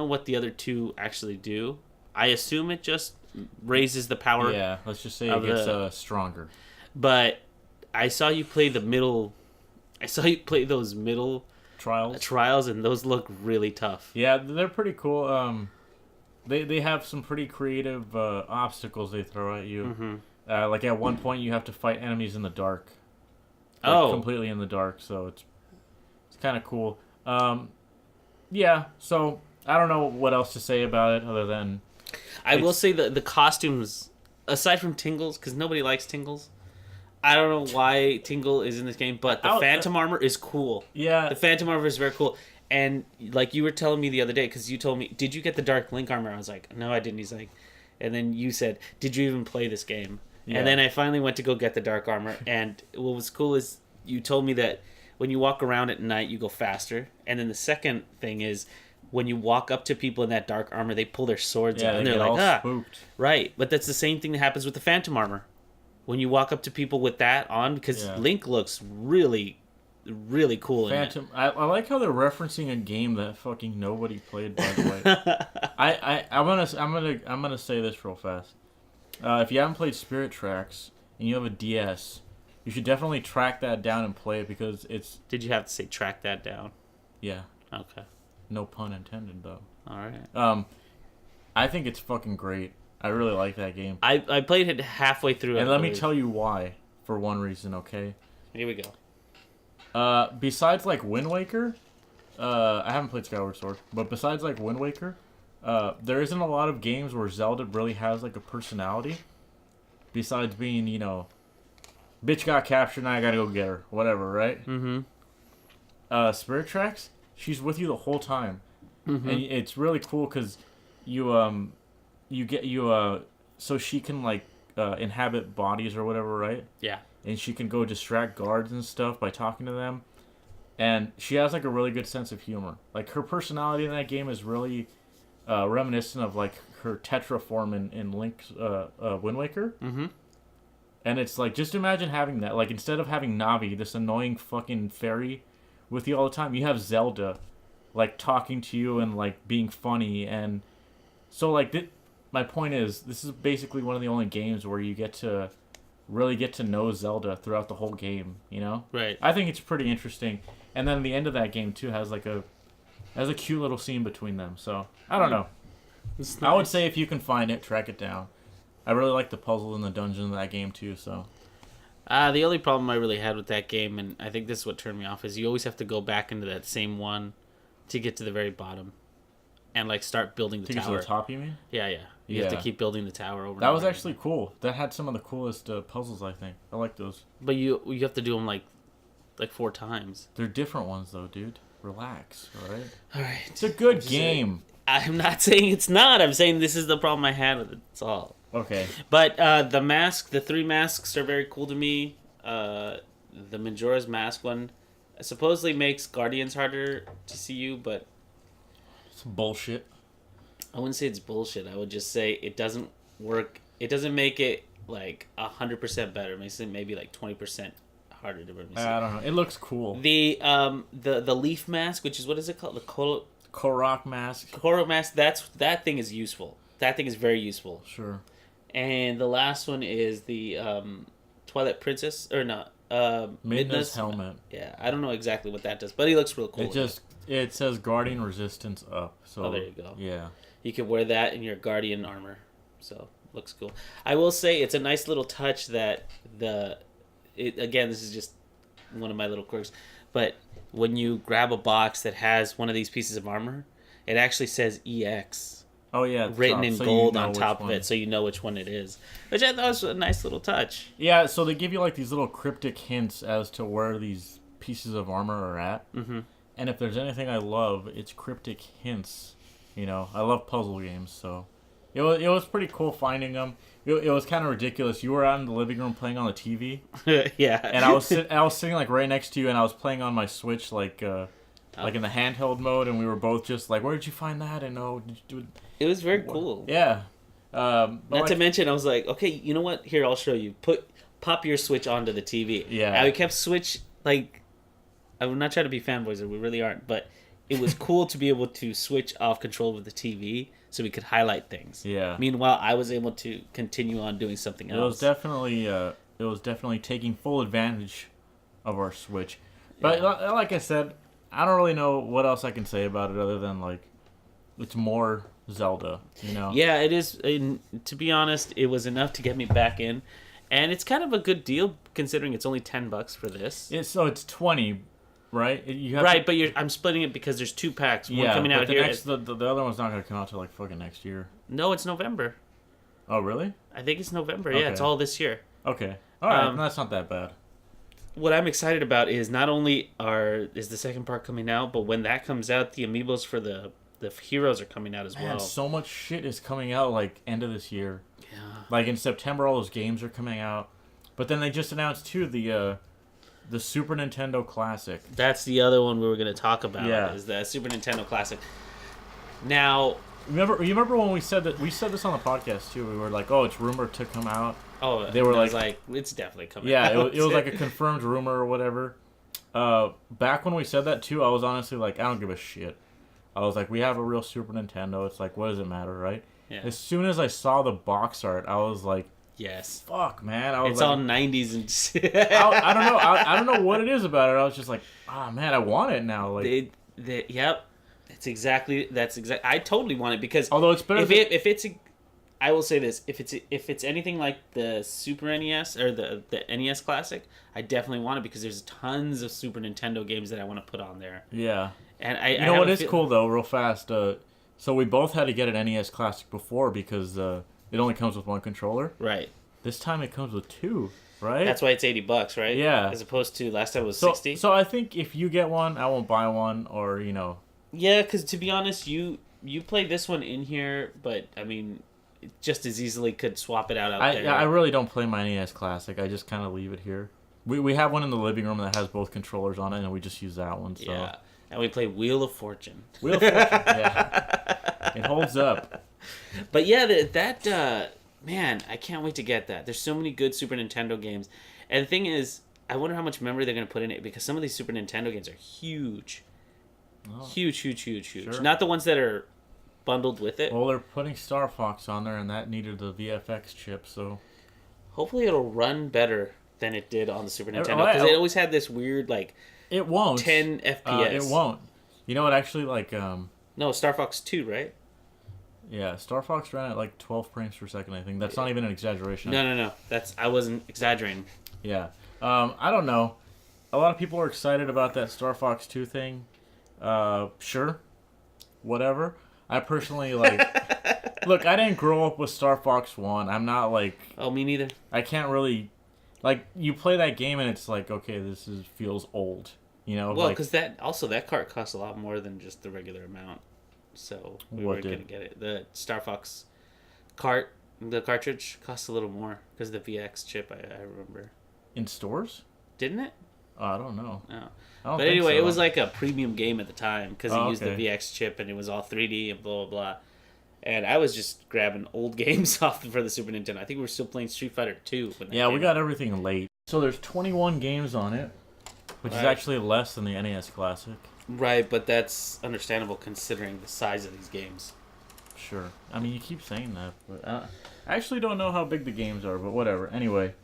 what the other 2 actually do. I assume it just raises the power. Yeah, let's just say it gets stronger. But I saw you play the middle. I saw you play those middle trials, and those look really tough. Yeah, they're pretty cool. They have some pretty creative obstacles they throw at you. Like at one point, you have to fight enemies in the dark. Completely in the dark, so it's kind of cool. Yeah, so I don't know what else to say about it other than I will say that the costumes, aside from Tingles, because nobody likes Tingles. I don't know why Tingle is in this game, but the Phantom armor is cool. Yeah, the Phantom armor is very cool. And like you were telling me the other day, because you told me, did you get the Dark Link armor? I was like, no, I didn't. He's like, and then you said, "Did you even play this game?" Yeah. And then I finally went to go get the dark armor, and what was cool is you told me that when you walk around at night, you go faster, and then the second thing is when you walk up to people in that dark armor, they pull their swords out, and they're like, "Ah, spooked." Right." But that's the same thing that happens with the Phantom armor. When you walk up to people with that on, because Link looks really, really cool Phantom. in it. I like how they're referencing a game that fucking nobody played. By the way, I'm gonna say this real fast. If you haven't played Spirit Tracks and you have a DS, you should definitely track that down and play it because it's. Did you have to say track that down? Yeah. Okay. No pun intended, though. All right. I think it's fucking great. I really like that game. I played it halfway through. And let me tell you why. For one reason, okay? Here we go. Besides like Wind Waker, I haven't played Skyward Sword, but besides like Wind Waker, there isn't a lot of games where Zelda really has like a personality. Besides being, bitch got captured and I gotta go get her, whatever, right? Mm-hmm. Spirit Tracks, she's with you the whole time, mm-hmm. and it's really cool because so she can like inhabit bodies or whatever, right? Yeah. And she can go distract guards and stuff by talking to them. And she has like a really good sense of humor. Like her personality in that game is really reminiscent of like her Tetra form in Link's Wind Waker. Mm-hmm. And it's like, just imagine having that. Like instead of having Navi, this annoying fucking fairy, with you all the time, you have Zelda, like talking to you and like being funny. And so like my point is, this is basically one of the only games where you really get to know Zelda throughout the whole game, Right. I think it's pretty interesting. And then the end of that game too has a cute little scene between them. So I don't know. Nice. I would say if you can find it, track it down. I really like the puzzles and the dungeons in that game too. So the only problem I really had with that game, and I think this is what turned me off, is you always have to go back into that same one to get to the very bottom, and like start building the tower. To get to the top, you mean? Yeah. You have to keep building the tower over. That was actually cool. That had some of the coolest puzzles, I think. I like those. But you have to do them like 4 times. They're different ones though, dude. Relax, all right? It's a good game. I'm not saying it's not. I'm saying this is the problem I had with it. That's all. Okay. But the 3 masks are very cool to me. The Majora's Mask one supposedly makes Guardians harder to see you, but it's bullshit. I wouldn't say it's bullshit. I would just say it doesn't work. It doesn't make it like 100% better. It makes it maybe like 20% harder to see. I don't know. It looks cool. The leaf mask, which is, what is it called? The Korok mask. Korok mask. That thing is useful. That thing is very useful. Sure. And the last one is the Twilight Princess, or not? Midna's helmet. Yeah, I don't know exactly what that does, but he looks real cool. It says Guardian Resistance up. So there you go. Yeah. You could wear that in your Guardian armor, so looks cool. I will say it's a nice little touch that again, this is just one of my little quirks, but when you grab a box that has one of these pieces of armor, it actually says EX. Oh yeah, written in gold on top of it, so you know which one it is. Which I thought was a nice little touch. Yeah, so they give you like these little cryptic hints as to where these pieces of armor are at. Mm-hmm. And if there's anything I love, it's cryptic hints. I love puzzle games, so it was pretty cool finding them. It was kind of ridiculous. You were out in the living room playing on the TV. Yeah. And I was sitting like right next to you, and I was playing on my Switch like in the handheld mode, and we were both just like, "Where did you find that?" And did you do it? It was very cool. Yeah. Not to mention, I was like, okay, you know what? Here, I'll show you. Pop your Switch onto the TV. Yeah. And we kept Switch, like, I'm not trying to be fanboys, or we really aren't, but it was cool to be able to switch off control with the TV so we could highlight things. Yeah. Meanwhile, I was able to continue on doing something else. It was definitely taking full advantage of our Switch. But like I said, I don't really know what else I can say about it other than like it's more Zelda, Yeah, it is. And to be honest, it was enough to get me back in, and it's kind of a good deal considering it's only $10 for this. So it's 20, right? But I'm splitting it because there's 2 packs. One coming out here. The other one's not gonna come out till like fucking next year. No, it's November. Oh really? I think it's November. Okay. Yeah, it's all this year. Okay. All right. That's not that bad. What I'm excited about is not only is the second part coming out, but when that comes out, the amiibos for the the heroes are coming out as Man, well. so much shit is coming out like end of this year. Yeah. Like in September, all those games are coming out. But then they just announced too the Super Nintendo Classic. That's the other one we were going to talk about. Yeah. Is the Super Nintendo Classic. Now, You remember when we said that? We said this on the podcast too. We were like, "Oh, it's rumored to come out." oh, They were I was like, it's definitely coming. Yeah, out. it was like a confirmed rumor or whatever. Back when we said that too, I was honestly like, I don't give a shit. I was like, we have a real Super Nintendo. It's like, what does it matter, right? Yeah. As soon as I saw the box art, I was like, Yes. fuck, man. I was It's like, all 90s and shit. I don't know. I don't know what it is about it. I was just like, ah, man, I want it now. Like, Yep. I totally want it because although it's better if it's I will say this, if it's anything like the Super NES or the NES Classic, I definitely want it because there's tons of Super Nintendo games that I want to put on there. Yeah. And you know what is cool though, real fast. So we both had to get an NES Classic before because it only comes with one controller. Right. This time it comes with two, right? That's why it's $80, right? Yeah. As opposed to last time it was 60. So I think if you get one, I won't buy one, or you know. Yeah, because to be honest, you play this one in here, but I mean, it just as easily could swap it out there. I really don't play my NES Classic. I just kind of leave it here. We have one in the living room that has both controllers on it, and we just use that one. So. Yeah, and we play Wheel of Fortune. Wheel of Fortune, yeah. It holds up. But yeah, that man, I can't wait to get that. There's so many good Super Nintendo games, and the thing is, I wonder how much memory they're going to put in it because some of these Super Nintendo games are huge. Oh. Huge. Sure. Not the ones that are bundled with it. Well, they're putting Star Fox on there, and that needed the VFX chip, so... Hopefully it'll run better than it did on the Super Nintendo, because it always had this weird, like... It won't. 10 FPS. It won't. You know what, actually, like... No, Star Fox 2, right? Yeah, Star Fox ran at, like, 12 frames per second, I think. That's not even an exaggeration. No. I wasn't exaggerating. Yeah. I don't know. A lot of people are excited about that Star Fox 2 thing. Sure. Whatever. I personally, like... Look, I didn't grow up with Star Fox 1. I'm not, like... Oh, me neither. I can't really... Like, you play that game and it's like, okay, feels old. You know? Well, like, because that cart costs a lot more than just the regular amount. So, we weren't going to get it. The Star Fox cart, the cartridge, costs a little more because of the VX chip, I remember. In stores? Didn't it? Oh, I don't know. No. But anyway, it was like a premium game at the time because it used okay. the VX chip and it was all 3D and blah, blah, blah. And I was just grabbing old games off for the Super Nintendo. I think we were still playing Street Fighter 2. Yeah, we got everything late. So there's 21 games on it, which is actually less than the NES Classic. Right, but that's understandable considering the size of these games. Sure. I mean, you keep saying that, but I actually don't know how big the games are, but whatever. Anyway,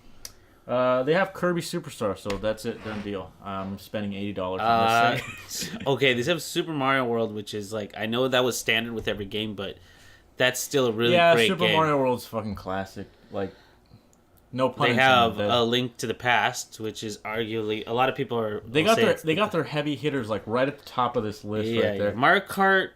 they have Kirby Superstar, so that's it. Done deal. I'm spending $80 on this thing. Okay, they have Super Mario World, which is like, I know that was standard with every game, but that's still a really great game. Yeah, Super Mario World's fucking classic. Like, no pun intended. They have A Link to the Past, which is arguably a lot of people are. They got their heavy hitters like right at the top of this list right there. Mario Kart.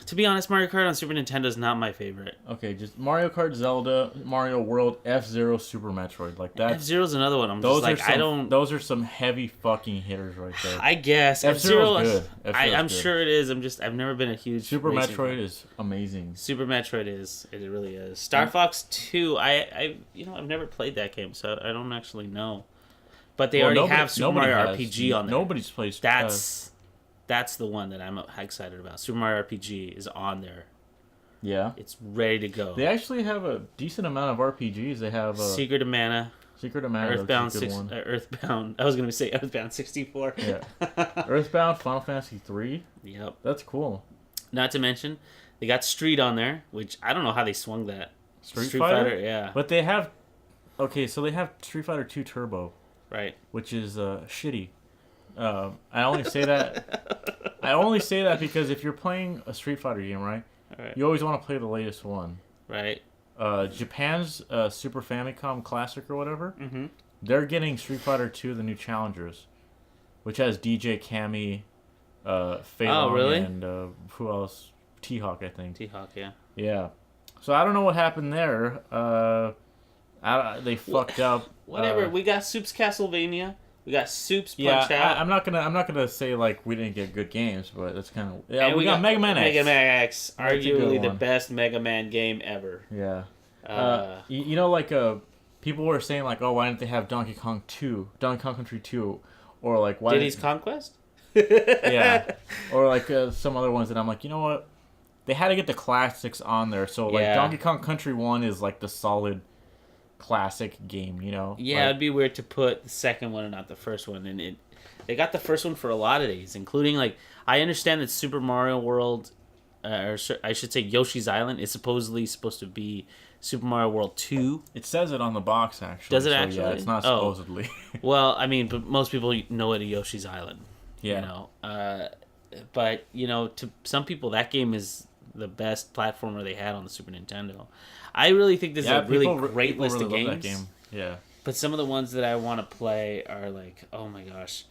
To be honest, Mario Kart on Super Nintendo is not my favorite. Okay, just Mario Kart, Zelda, Mario World, F-Zero, Super Metroid. Like that. F-Zero's another one. Those are some heavy fucking hitters right there. I guess F-Zero's good. I'm sure it is. I've never been a huge Super Metroid is amazing. Super Metroid is. It really is. Star Fox 2. I've never played that game, so I don't actually know. But they already have Super Mario RPG on there. Nobody's played. That's the one that I'm excited about. Super Mario RPG is on there. Yeah. It's ready to go. They actually have a decent amount of RPGs. They have Secret of Mana. Earthbound. I was going to say Earthbound 64. Yeah. Earthbound, Final Fantasy 3. Yep. That's cool. Not to mention, they got Street on there, which I don't know how they swung that. Street Fighter? Yeah. But they have... Okay, so they have Street Fighter 2 Turbo. Right. Which is shitty. I only say that because if you're playing a Street Fighter game, right? You always want to play the latest one. Right. Japan's Super Famicom Classic or whatever, mm-hmm. They're getting Street Fighter 2, the new Challengers, which has DJ Cammy, Fei Long, really? and who else? T-Hawk, I think. T-Hawk, yeah. Yeah. So I don't know what happened there. They fucked up. Whatever. We got Soup's Castlevania. We got Soup's Punch Out. I'm not gonna say like we didn't get good games, but that's kind of and we got Mega Man X. Mega Man X, arguably the best Mega Man game ever. Yeah. Like people were saying like, oh, why didn't they have Donkey Kong Country 2, or like why Diddy's Conquest? Yeah, or like some other ones that I'm like, you know what, they had to get the classics on there. So like Donkey Kong Country 1 is like the solid classic game, Yeah, like, it'd be weird to put the second one and not the first one, and they got the first one for a lot of these, including like I understand that Super Mario World, or I should say Yoshi's Island, is supposedly supposed to be Super Mario World 2. It says it on the box actually. Does it actually? Yeah, it's not supposedly. Well, I mean, but most people know it as Yoshi's Island. Yeah. But to some people that game is the best platformer they had on the Super Nintendo. I really think this is a really great list of games. Love that game. Yeah. But some of the ones that I want to play are like, oh my gosh,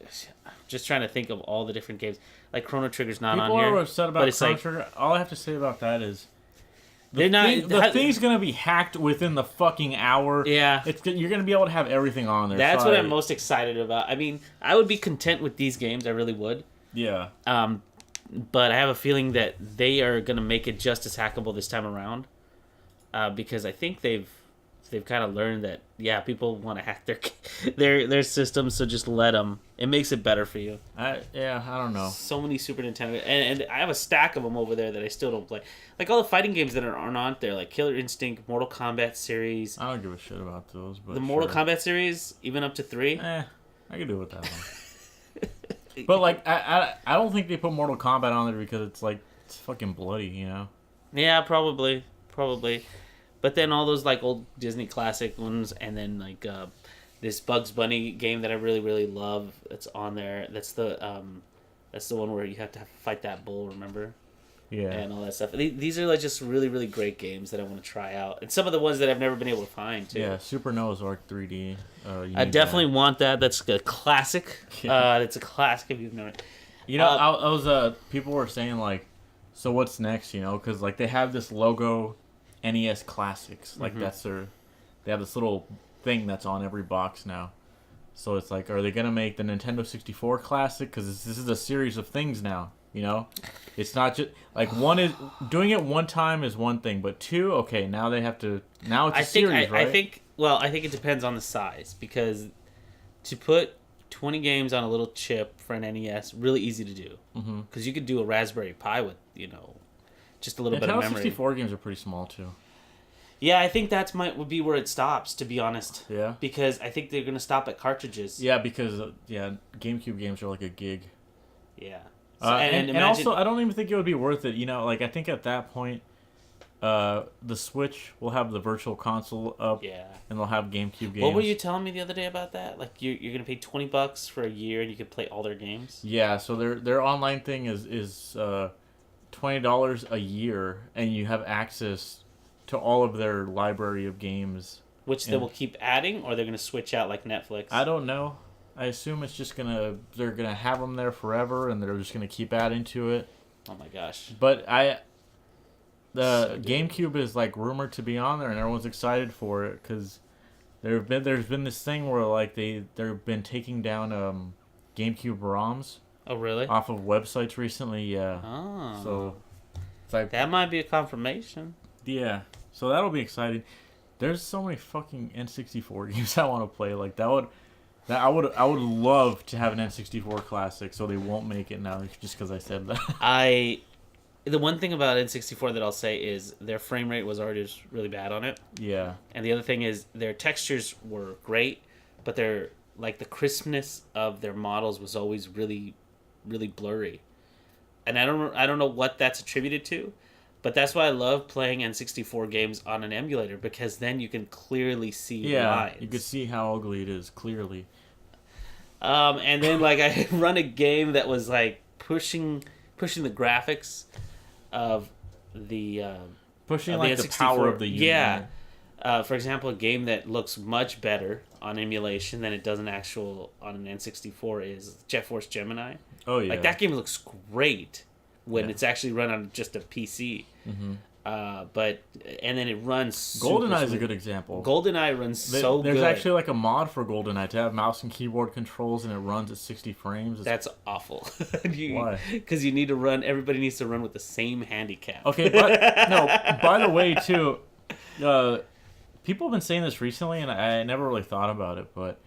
I'm just trying to think of all the different games. Like Chrono Trigger's not on here. People are upset about Chrono Trigger. All I have to say about that is the thing's gonna be hacked within the fucking hour. Yeah, you're gonna be able to have everything on there. That's what I'm most excited about. I mean, I would be content with these games. I really would. Yeah. But I have a feeling that they are gonna make it just as hackable this time around, because I think they've kind of learned that people want to hack their systems, so just let them. It makes it better for you. I don't know. So many Super Nintendo, and I have a stack of them over there that I still don't play. Like all the fighting games that aren't on there, like Killer Instinct, Mortal Kombat series. I don't give a shit about those. But the Mortal Kombat series, even up to 3. I can do with that one. But like, I don't think they put Mortal Kombat on there because it's fucking bloody, Yeah, probably. But then all those like old Disney classic ones, and then like this Bugs Bunny game that I really really love that's on there. That's the one where you have to fight that bull, remember? Yeah. And all that stuff. These are like just really really great games that I want to try out, and some of the ones that I've never been able to find too. Yeah, Super Noah's Ark 3D. I definitely want that. That's a classic. It's a classic if you've never. I was people were saying like, so what's next? Because like they have this logo. NES Classics, like they have this little thing that's on every box now. So it's like, are they gonna make the Nintendo 64 Classic? Because this is a series of things now. It's not just like one is doing it one time is one thing, but two, okay, now they have to. Now it's a series, right? I think it depends on the size, because to put 20 games on a little chip for an NES, really easy to do. Because you could do a Raspberry Pi with just a little bit of memory. Nintendo 64 games are pretty small too. Yeah, I think would be where it stops, to be honest. Yeah. Because I think they're gonna stop at cartridges. Yeah, because GameCube games are like a gig. Yeah. And also, I don't even think it would be worth it. Like I think at that point, the Switch will have the Virtual Console up. Yeah. And they'll have GameCube games. What were you telling me the other day about that? Like you're gonna pay $20 for a year and you could play all their games. Yeah. So their online thing is $20 a year, and you have access to all of their library of games. Which they will keep adding, or they're going to switch out like Netflix? I don't know. I assume it's just they're gonna have them there forever, and they're just gonna keep adding to it. Oh my gosh! But GameCube is like rumored to be on there, and everyone's excited for it because there's been this thing where like they've been taking down GameCube ROMs. Oh, really? Off of websites recently, yeah. Oh. So it's like that might be a confirmation. Yeah. So that'll be exciting. There's so many fucking N64 games I want to play. Like I would love to have an N64 Classic. So they won't make it now just because I said that. The one thing about N64 that I'll say is their frame rate was already just really bad on it. Yeah. And the other thing is their textures were great, but the crispness of their models was always really really blurry, and I don't know what that's attributed to, but that's why I love playing N64 games on an emulator, because then you can clearly see lines. You can see how ugly it is clearly. And then like I run a game that was like pushing the graphics of the pushing like the power of the unit. Yeah. For example, a game that looks much better on emulation than it does on an N64 is Jet Force Gemini. Oh yeah, like that game looks great when it's actually run on just a PC. And then it runs. GoldenEye is a good example. GoldenEye runs so good. There's actually like a mod for GoldenEye to have mouse and keyboard controls, and it runs at 60 frames. That's awful. Why? Because you need to run. Everybody needs to run with the same handicap. Okay, but no. By the way, too, people have been saying this recently, and I never really thought about it, but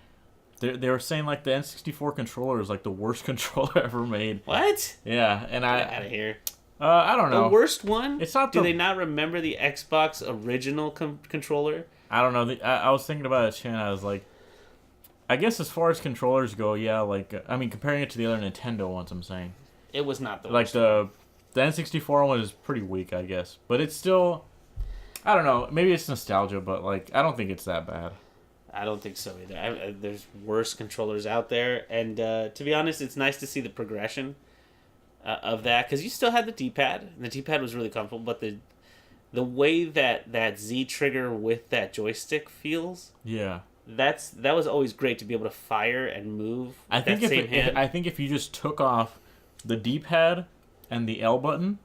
they were saying like the N64 controller is like the worst controller ever made. What? Yeah, and Get out of here. I don't know. The worst one? It's not. Do they not remember the Xbox original controller? I don't know. I was thinking about it, Chan. I was like, I guess as far as controllers go, yeah. Like, I mean, comparing it to the other Nintendo ones, I'm saying it was not the like worst. The N64 one is pretty weak, I guess, but it's still. I don't know. Maybe it's nostalgia, but like, I don't think it's that bad. I don't think so either. There's worse controllers out there, and to be honest, it's nice to see the progression of that, because you still had the D-pad, and the D-pad was really comfortable, but the way that Z trigger with that joystick feels, yeah, that was always great to be able to fire and move. I think I think if you just took off the D-pad and the L button,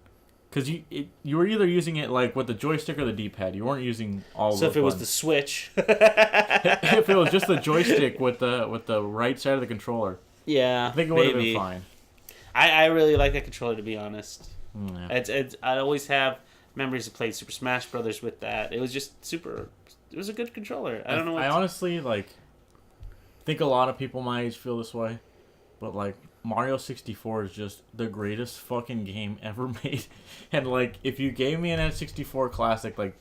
because you were either using it like with the joystick or the D-pad, you weren't using all. So of those if it was buttons. the Switch, if it was just the joystick with the right side of the controller, yeah, I think it would have been fine. I really like that controller, to be honest. Yeah. I always have memories of playing Super Smash Brothers with that. It was just super. It was a good controller. I don't know. I honestly think a lot of people my age feel this way, but like Mario 64 is just the greatest fucking game ever made, and like if you gave me an N64 classic, like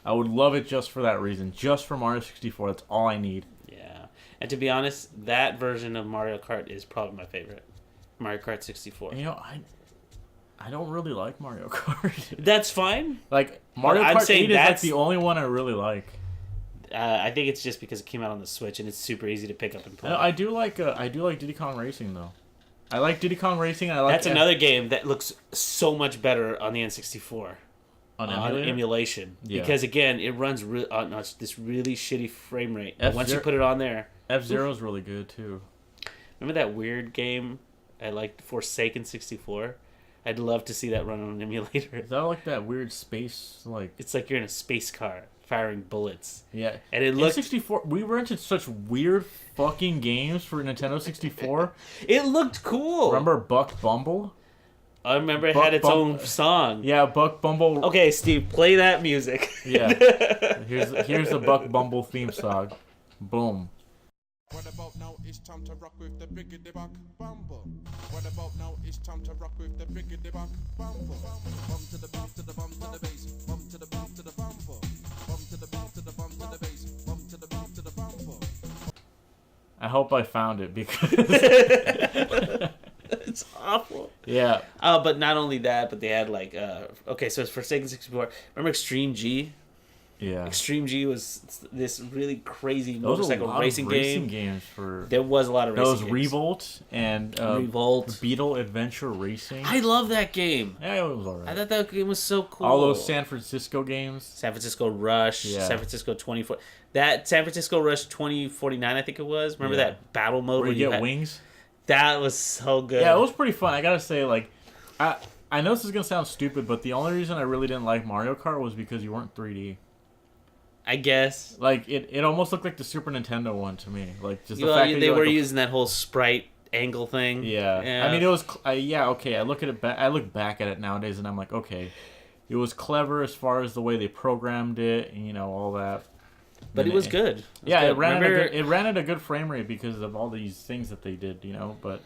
I would love it just for that reason, just for Mario 64. That's all I need. Yeah, and to be honest, that version of Mario Kart is probably my favorite. Mario Kart 64. You know, I don't really like Mario Kart. That's fine. Like Mario I'm Kart saying 8 is like the only one I really like. I think it's just because it came out on the Switch and it's super easy to pick up and play. No, I do like Diddy Kong Racing though. I like Diddy Kong Racing. And I like that's another game that looks so much better on the N64 on emulation. Yeah. Because again, it runs on this really shitty frame rate. But once you put it on there, F-Zero is really good too. Remember that weird game I liked, Forsaken 64? I'd love to see that run on an emulator. Is that like that weird space like? It's like you're in a space car firing bullets. Yeah, and it looked. N64. We rented such weird fucking games for Nintendo 64. It looked cool. Remember Buck Bumble? I remember it had its own song. Yeah, Buck Bumble. Okay, Steve, play that music. Yeah, here's the Buck Bumble theme song. Boom. What about now? It's time to rock with the biggity buck bumble. What about now? It's time to rock with the biggity buck bumble. Bum to the bum to the bum to the bass. Bum to the bum to the bumble. Bum to the bum to the bum to the bass. Bum to the bum to the bumble. I hope I found it because it's awful. Yeah. But not only that, but they had like okay, so it's Forsaken 64. Remember Extreme G? Yeah. Extreme G was this really crazy those motorcycle racing game. Games for there was a lot of racing games. Revolt and Revolt, Beetle Adventure Racing. I love that game. Yeah, it was alright. I thought that game was so cool. All those San Francisco games. San Francisco Rush, yeah. San Francisco 24. That San Francisco Rush 2049, I think it was. Remember that battle mode where you get wings? That was so good. Yeah, it was pretty fun. I gotta say, like, I know this is gonna sound stupid, but the only reason I really didn't like Mario Kart was because you weren't 3D. I guess. Like, it almost looked like the Super Nintendo one to me. Like, just the fact that they were using that whole sprite angle thing. Yeah. I mean, it was... okay, I look back at it nowadays, and I'm like, okay, it was clever as far as the way they programmed it, and, all that. But it was good. It ran at a good frame rate because of all these things that they did, but...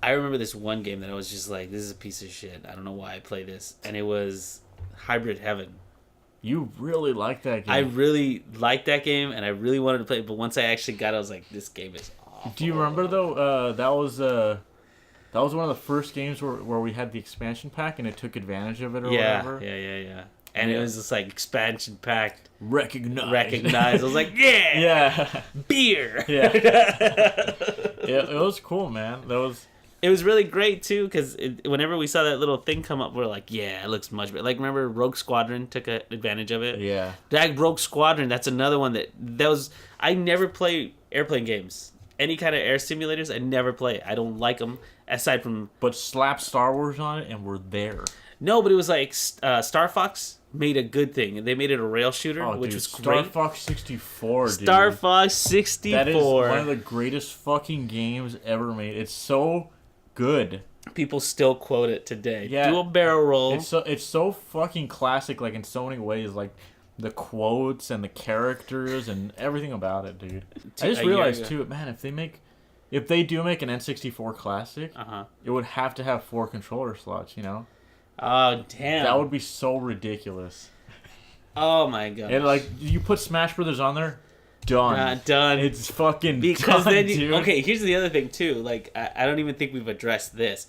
I remember this one game that I was just like, this is a piece of shit. I don't know why I play this. And it was Hybrid Heaven. You really liked that game. I really liked that game, and I really wanted to play it. But once I actually got it, I was like, "This game is awful." Do you remember though? That was one of the first games where we had the expansion pack, and it took advantage of it or whatever. Yeah. And it was just like expansion pack. Recognized. I was like, yeah, beer. Yeah. It was cool, man. It was really great, too, because whenever we saw that little thing come up, we're like, yeah, it looks much better. Like, remember Rogue Squadron took advantage of it? Yeah. That Rogue Squadron, that's another one that was... I never play airplane games. Any kind of air simulators, I never play. I don't like them, aside from... But slap Star Wars on it, and we're there. No, but it was like Star Fox made a good thing. They made it a rail shooter, which was great. Star Fox 64, dude. Star Fox 64. That is one of the greatest fucking games ever made. It's so good. People still quote it today. Yeah. Do a barrel roll. It's so fucking classic, like in so many ways, like the quotes and the characters and everything about it, dude. I just realized too, man, if they do make an N64 classic, it would have to have 4 controller slots, you know? Oh, damn. That would be so ridiculous. Oh my god. And like you put Smash Brothers on there, done. Done. It's fucking because done, then dude. Okay, here's the other thing too. Like I don't even think we've addressed this.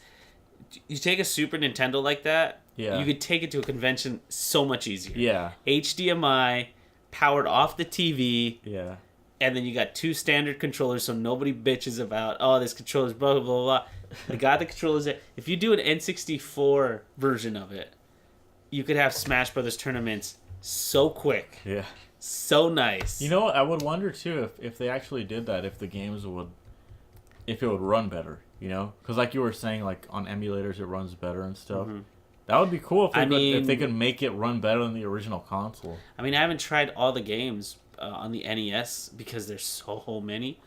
You take a Super Nintendo like that, you could take it to a convention so much easier. Yeah. HDMI, powered off the TV. Yeah. And then you got 2 standard controllers, so nobody bitches about, oh, this controller's blah, blah, blah, blah. They got the controllers there. If you do an N64 version of it, you could have Smash Brothers tournaments so quick. Yeah. So nice. You know what? I would wonder, too, if they actually did that, if it would run better, you know? Because like you were saying, like on emulators it runs better and stuff. Mm-hmm. That would be cool if they could make it run better than the original console. I mean, I haven't tried all the games on the NES because there's so many.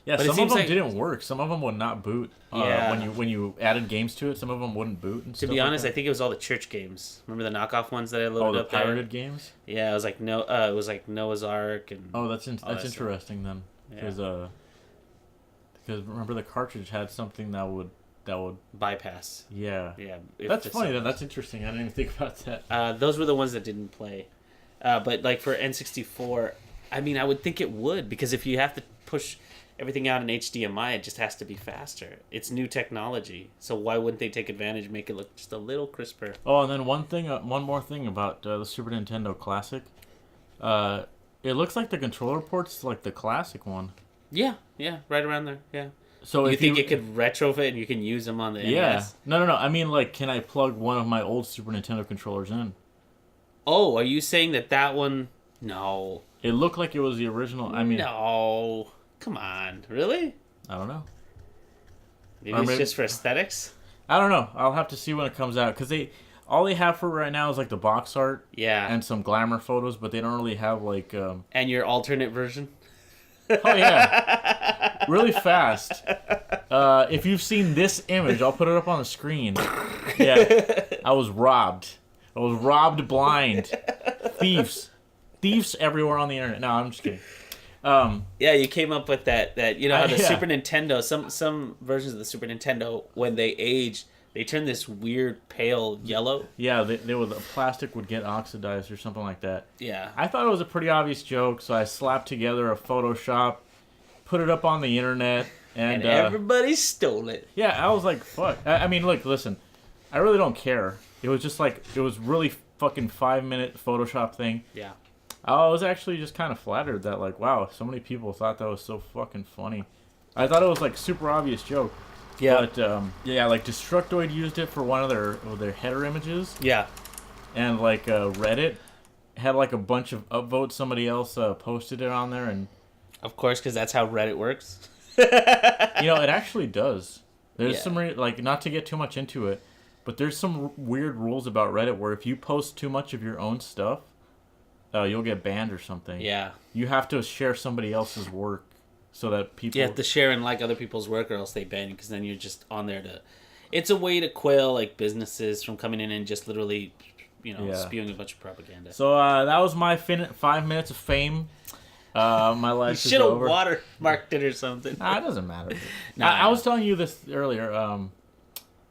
Yeah, but some of them didn't work. Some of them would not boot. When you added games to it, some of them wouldn't boot. And to be honest, I think it was all the church games. Remember the knockoff ones that I loaded up? Oh, the pirated games. Yeah, it was like Noah's Ark and. Oh, that's interesting then, because remember the cartridge had something that would bypass. Yeah. Yeah. That's funny. That's interesting. I didn't even think about that. Those were the ones that didn't play, but like for N64, I mean, I would think it would, because if you have to push everything out in HDMI, it just has to be faster. It's new technology, so why wouldn't they take advantage, make it look just a little crisper? Oh, and then one more thing about the Super Nintendo Classic. It looks like the controller port's like the classic one. Yeah, right around there. Yeah. So you think it could retrofit and you can use them on the NES? No. I mean, like, can I plug one of my old Super Nintendo controllers in? Oh, are you saying that one? No. It looked like it was the original. I mean, no. Come on, really? I don't know. Maybe it's just for aesthetics? I don't know. I'll have to see when it comes out, because all they have for right now is like the box art, and some glamour photos, but they don't really have like. And your alternate version. Oh yeah, really fast. If you've seen this image, I'll put it up on the screen. Yeah, I was robbed blind. Thieves everywhere on the internet. No, I'm just kidding. Yeah, you came up with that you know how the Super Nintendo, some versions of the Super Nintendo, when they age, they turn this weird pale yellow. Yeah, the plastic would get oxidized or something like that. Yeah. I thought it was a pretty obvious joke, so I slapped together a Photoshop, put it up on the internet, and everybody stole it. Yeah, I was like, fuck. I mean, look, listen, I really don't care. It was just like, it was really fucking 5-minute Photoshop thing. Yeah. I was actually just kind of flattered that, like, wow, so many people thought that was so fucking funny. I thought it was, like, super obvious joke. Yeah. But, like, Destructoid used it for one of their header images. Yeah. And, like, Reddit had, like, a bunch of upvotes. Somebody else posted it on there, and... Of course, because that's how Reddit works. You know, it actually does. There's some, like, not to get too much into it, but there's some weird rules about Reddit where if you post too much of your own stuff, you'll get banned or something. Yeah. You have to share somebody else's work so that people... You have to share and like other people's work, or else they ban you, because then you're just on there to... It's a way to quell, like, businesses from coming in and just literally, spewing a bunch of propaganda. So that was my 5 minutes of fame. My life is over. You should have watermarked it or something. Nah, it doesn't matter. I was telling you this earlier.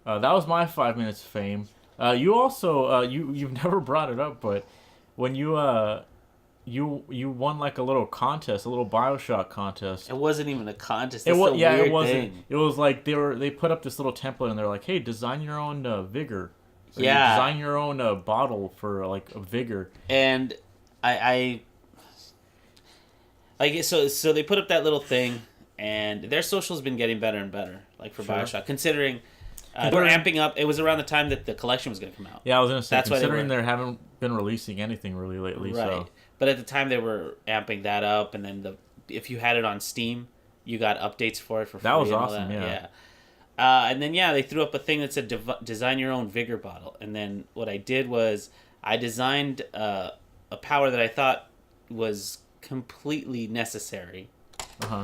That was my 5 minutes of fame. You also... you've never brought it up, but... When you won like a little contest, a little BioShock contest. It wasn't even a contest. It wasn't. Thing. It was like they put up this little template and they're like, hey, design your own vigor. Yeah. Design your own bottle for like a vigor. And I like so they put up that little thing, and their social's been getting better and better, like for BioShock, considering. They were amping up. It was around the time that the collection was going to come out. Yeah, I was going to say, considering they haven't been releasing anything really lately. Right. So. But at the time, they were amping that up, and then if you had it on Steam, you got updates for it for free. That was awesome, yeah. And then they threw up a thing that said design your own vigor bottle. And then what I did was I designed a power that I thought was completely necessary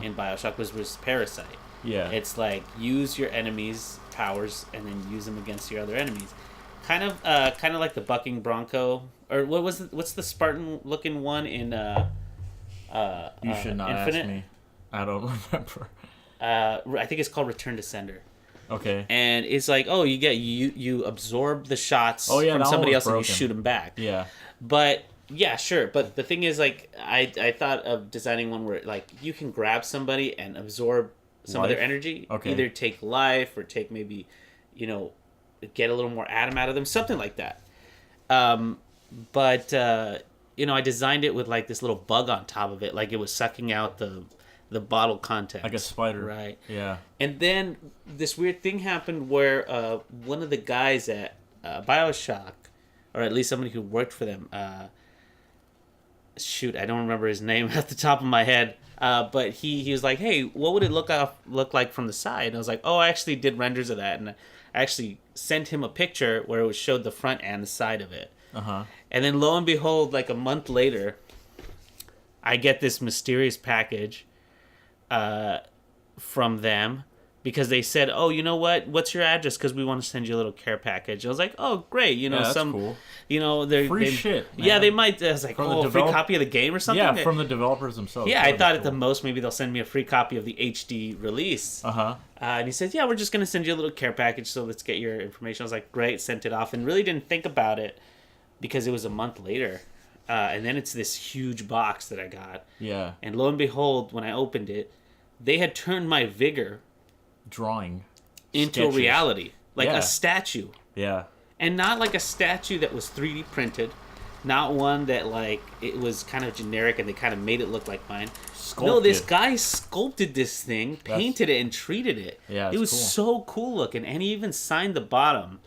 in BioShock was Parasite. Yeah. It's like use your enemies' powers and then use them against your other enemies. Kind of like the bucking bronco, or what's the Spartan looking one in You should not Infinite? ask me. I don't remember. I think it's called Return to Sender. Okay. And it's like, you absorb the shots from that somebody one else was and you broken. shoot them back. Yeah. But yeah, sure. But the thing is, like, I thought of designing one where like you can grab somebody and absorb some of their Life? energy. Okay. Either take life or take maybe, get a little more atom out of them, something like that. But I designed it with like this little bug on top of it, like it was sucking out the bottle contents. Like a spider. Right. Yeah. And then this weird thing happened where one of the guys at BioShock, or at least somebody who worked for them, I don't remember his name at the top of my head, but he was like, hey, what would it look like from the side? And I was like, oh, I actually did renders of that, and I actually sent him a picture where it showed the front and the side of it. Uh-huh. And then lo and behold, like a month later, I get this mysterious package from them because they said, oh, you know what? What's your address? Because we want to send you a little care package. I was like, oh, great. That's cool. They're Free shit, man. Yeah, they might. I was like, From a free copy of the game or something? Yeah, from the developers themselves. Yeah, I That'd thought be at the cool. most maybe they'll send me a free copy of the HD release. Uh-huh. And he said, yeah, we're just going to send you a little care package, so let's get your information. I was like, great, sent it off, and really didn't think about it because it was a month later. And then it's this huge box that I got. Yeah. And lo and behold, when I opened it, they had turned my vigor Drawing. into Sketches. a reality. Like Yeah. a statue. Yeah. And not like a statue that was 3D printed. Not one that, like, it was kind of generic and they kind of made it look like mine. Sculpted. No, this guy sculpted this thing, painted it, and treated it. Yeah, it was cool. so cool looking. And he even signed the bottom,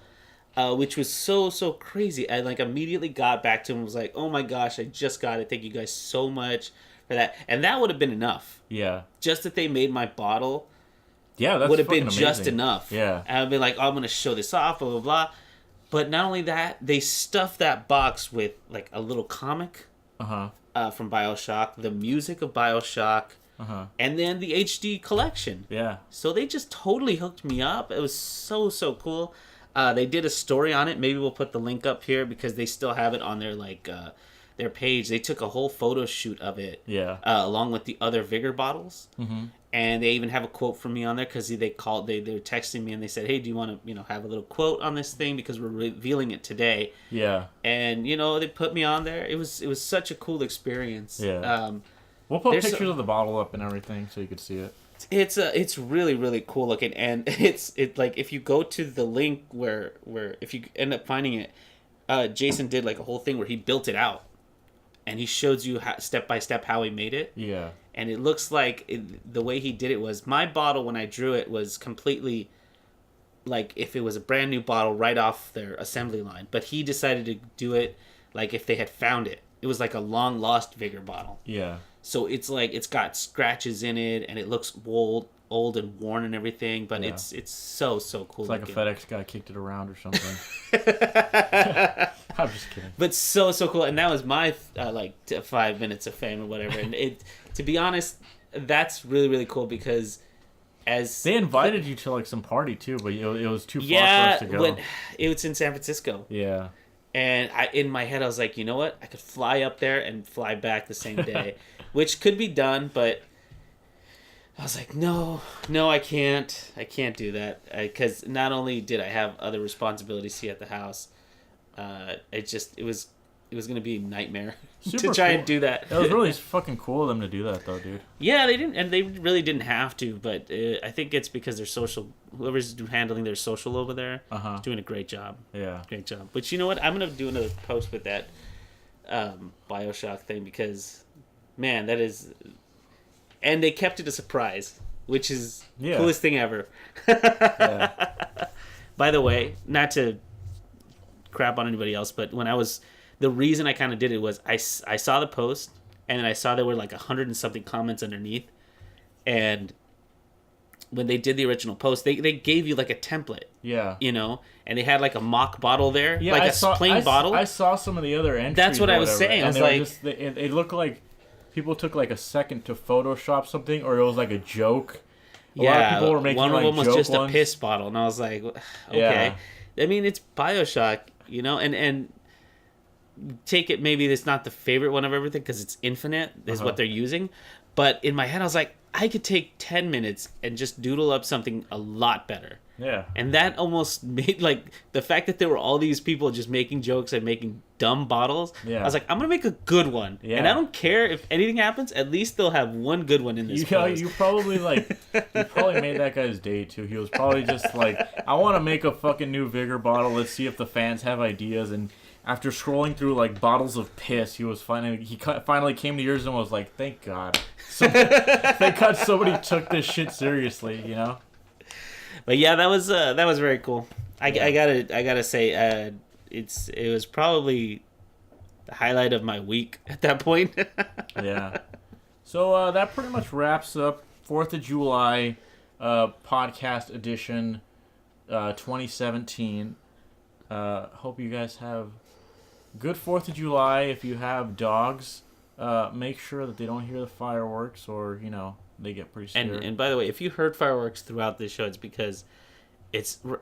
which was so crazy. I, like, immediately got back to him and was like, oh my gosh, I just got it. Thank you guys so much for that. And that would have been enough. Yeah. Just that they made my bottle Yeah, that's would have been fucking just amazing. enough. Yeah. And I'd be like, oh, I'm going to show this off, blah, blah, blah. But not only that, they stuffed that box with, like, a little comic Uh-huh. from BioShock, the music of BioShock, Uh-huh. and then the HD collection. Yeah. So they just totally hooked me up. It was so cool. They did a story on it. Maybe we'll put the link up here because they still have it on their, like, their page. They took a whole photo shoot of it. Yeah. Along with the other Vigor bottles. Mm-hmm. And they even have a quote from me on there because they were texting me and they said, hey, do you want to, have a little quote on this thing because we're revealing it today. Yeah. And, they put me on there. It was such a cool experience. Yeah. We'll put there's pictures of the bottle up and everything so you could see it. It's really cool looking, and it's like if you go to the link where if you end up finding it, Jason did like a whole thing where he built it out, and he shows you step by step how he made it. Yeah. And it looks like the way he did it was my bottle when I drew it was completely like if it was a brand new bottle right off their assembly line, but he decided to do it like if they had found it. It was like a long lost Vigor bottle. Yeah. So it's like it's got scratches in it, and it looks old and worn and everything. But Yeah. it's so cool. It's like looking. a FedEx guy kicked it around or something. I'm just kidding. But so cool, and that was my 5 minutes of fame or whatever. And it, to be honest, that's really cool because as They invited you to like some party too, but it was too far for yeah, us to go. when it was in San Francisco. Yeah. And in my head, I was like, you know what? I could fly up there and fly back the same day, which could be done, but I was like, no, I can't. I can't do that. Because not only did I have other responsibilities here at the house, it was going to be a nightmare to try and do that. It was really fucking cool of them to do that, though, dude. Yeah, they didn't, and they really didn't have to, but I think it's because whoever's handling their social over there is doing a great job. Yeah. Great job. But you know what? I'm going to do another post with that BioShock thing because, man, that is... And they kept it a surprise, which is the coolest thing ever. Yeah. By the way, not to crap on anybody else, but the reason I kind of did it was I saw the post, and then I saw there were like 100 and something comments underneath, and when they did the original post, they gave you like a template. Yeah. You know, and they had like a mock bottle there, yeah, like plain bottle. I saw some of the other entries. That's what I was saying. I was like, it looked like people took like a second to Photoshop something, or it was like a joke. A lot of people were making one of them was just ones. a piss bottle, and I was like, okay. Yeah. I mean, it's BioShock, you know, and take it, maybe it's not the favorite one of everything because it's infinite is what they're using, but in my head I was like, I could take 10 minutes and just doodle up something a lot better. Yeah. And that almost made, like, the fact that there were all these people just making jokes and making dumb bottles. Yeah. I was like, I'm going to make a good one. Yeah. And I don't care if anything happens, at least they'll have one good one in this You probably, you probably made that guy's day, too. He was probably just like, I want to make a fucking new Vigor bottle. Let's see if the fans have ideas. And after scrolling through, like, bottles of piss, he finally came to yours and was like, thank God. Thank God somebody took this shit seriously, you know? But yeah, that was very cool. I gotta say, it was probably the highlight of my week at that point. Yeah. So that pretty much wraps up 4th of July podcast edition 2017. Hope you guys have good 4th of July. If you have dogs, make sure that they don't hear the fireworks, or they get pretty scared. And by the way, if you heard fireworks throughout this show, it's because we're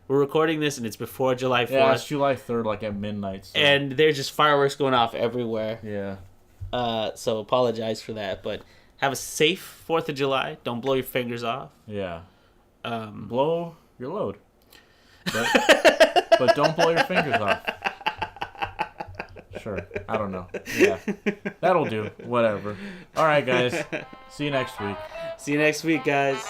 recording this and it's before July 4th. Yeah, it's July 3rd, like at midnight. So. And there's just fireworks going off everywhere. Yeah. So apologize for that, but have a safe 4th of July. Don't blow your fingers off. Yeah. Blow your load. But don't blow your fingers off. Sure. I don't know. Yeah. That'll do. Whatever. All right, guys. See you next week. See you next week, guys.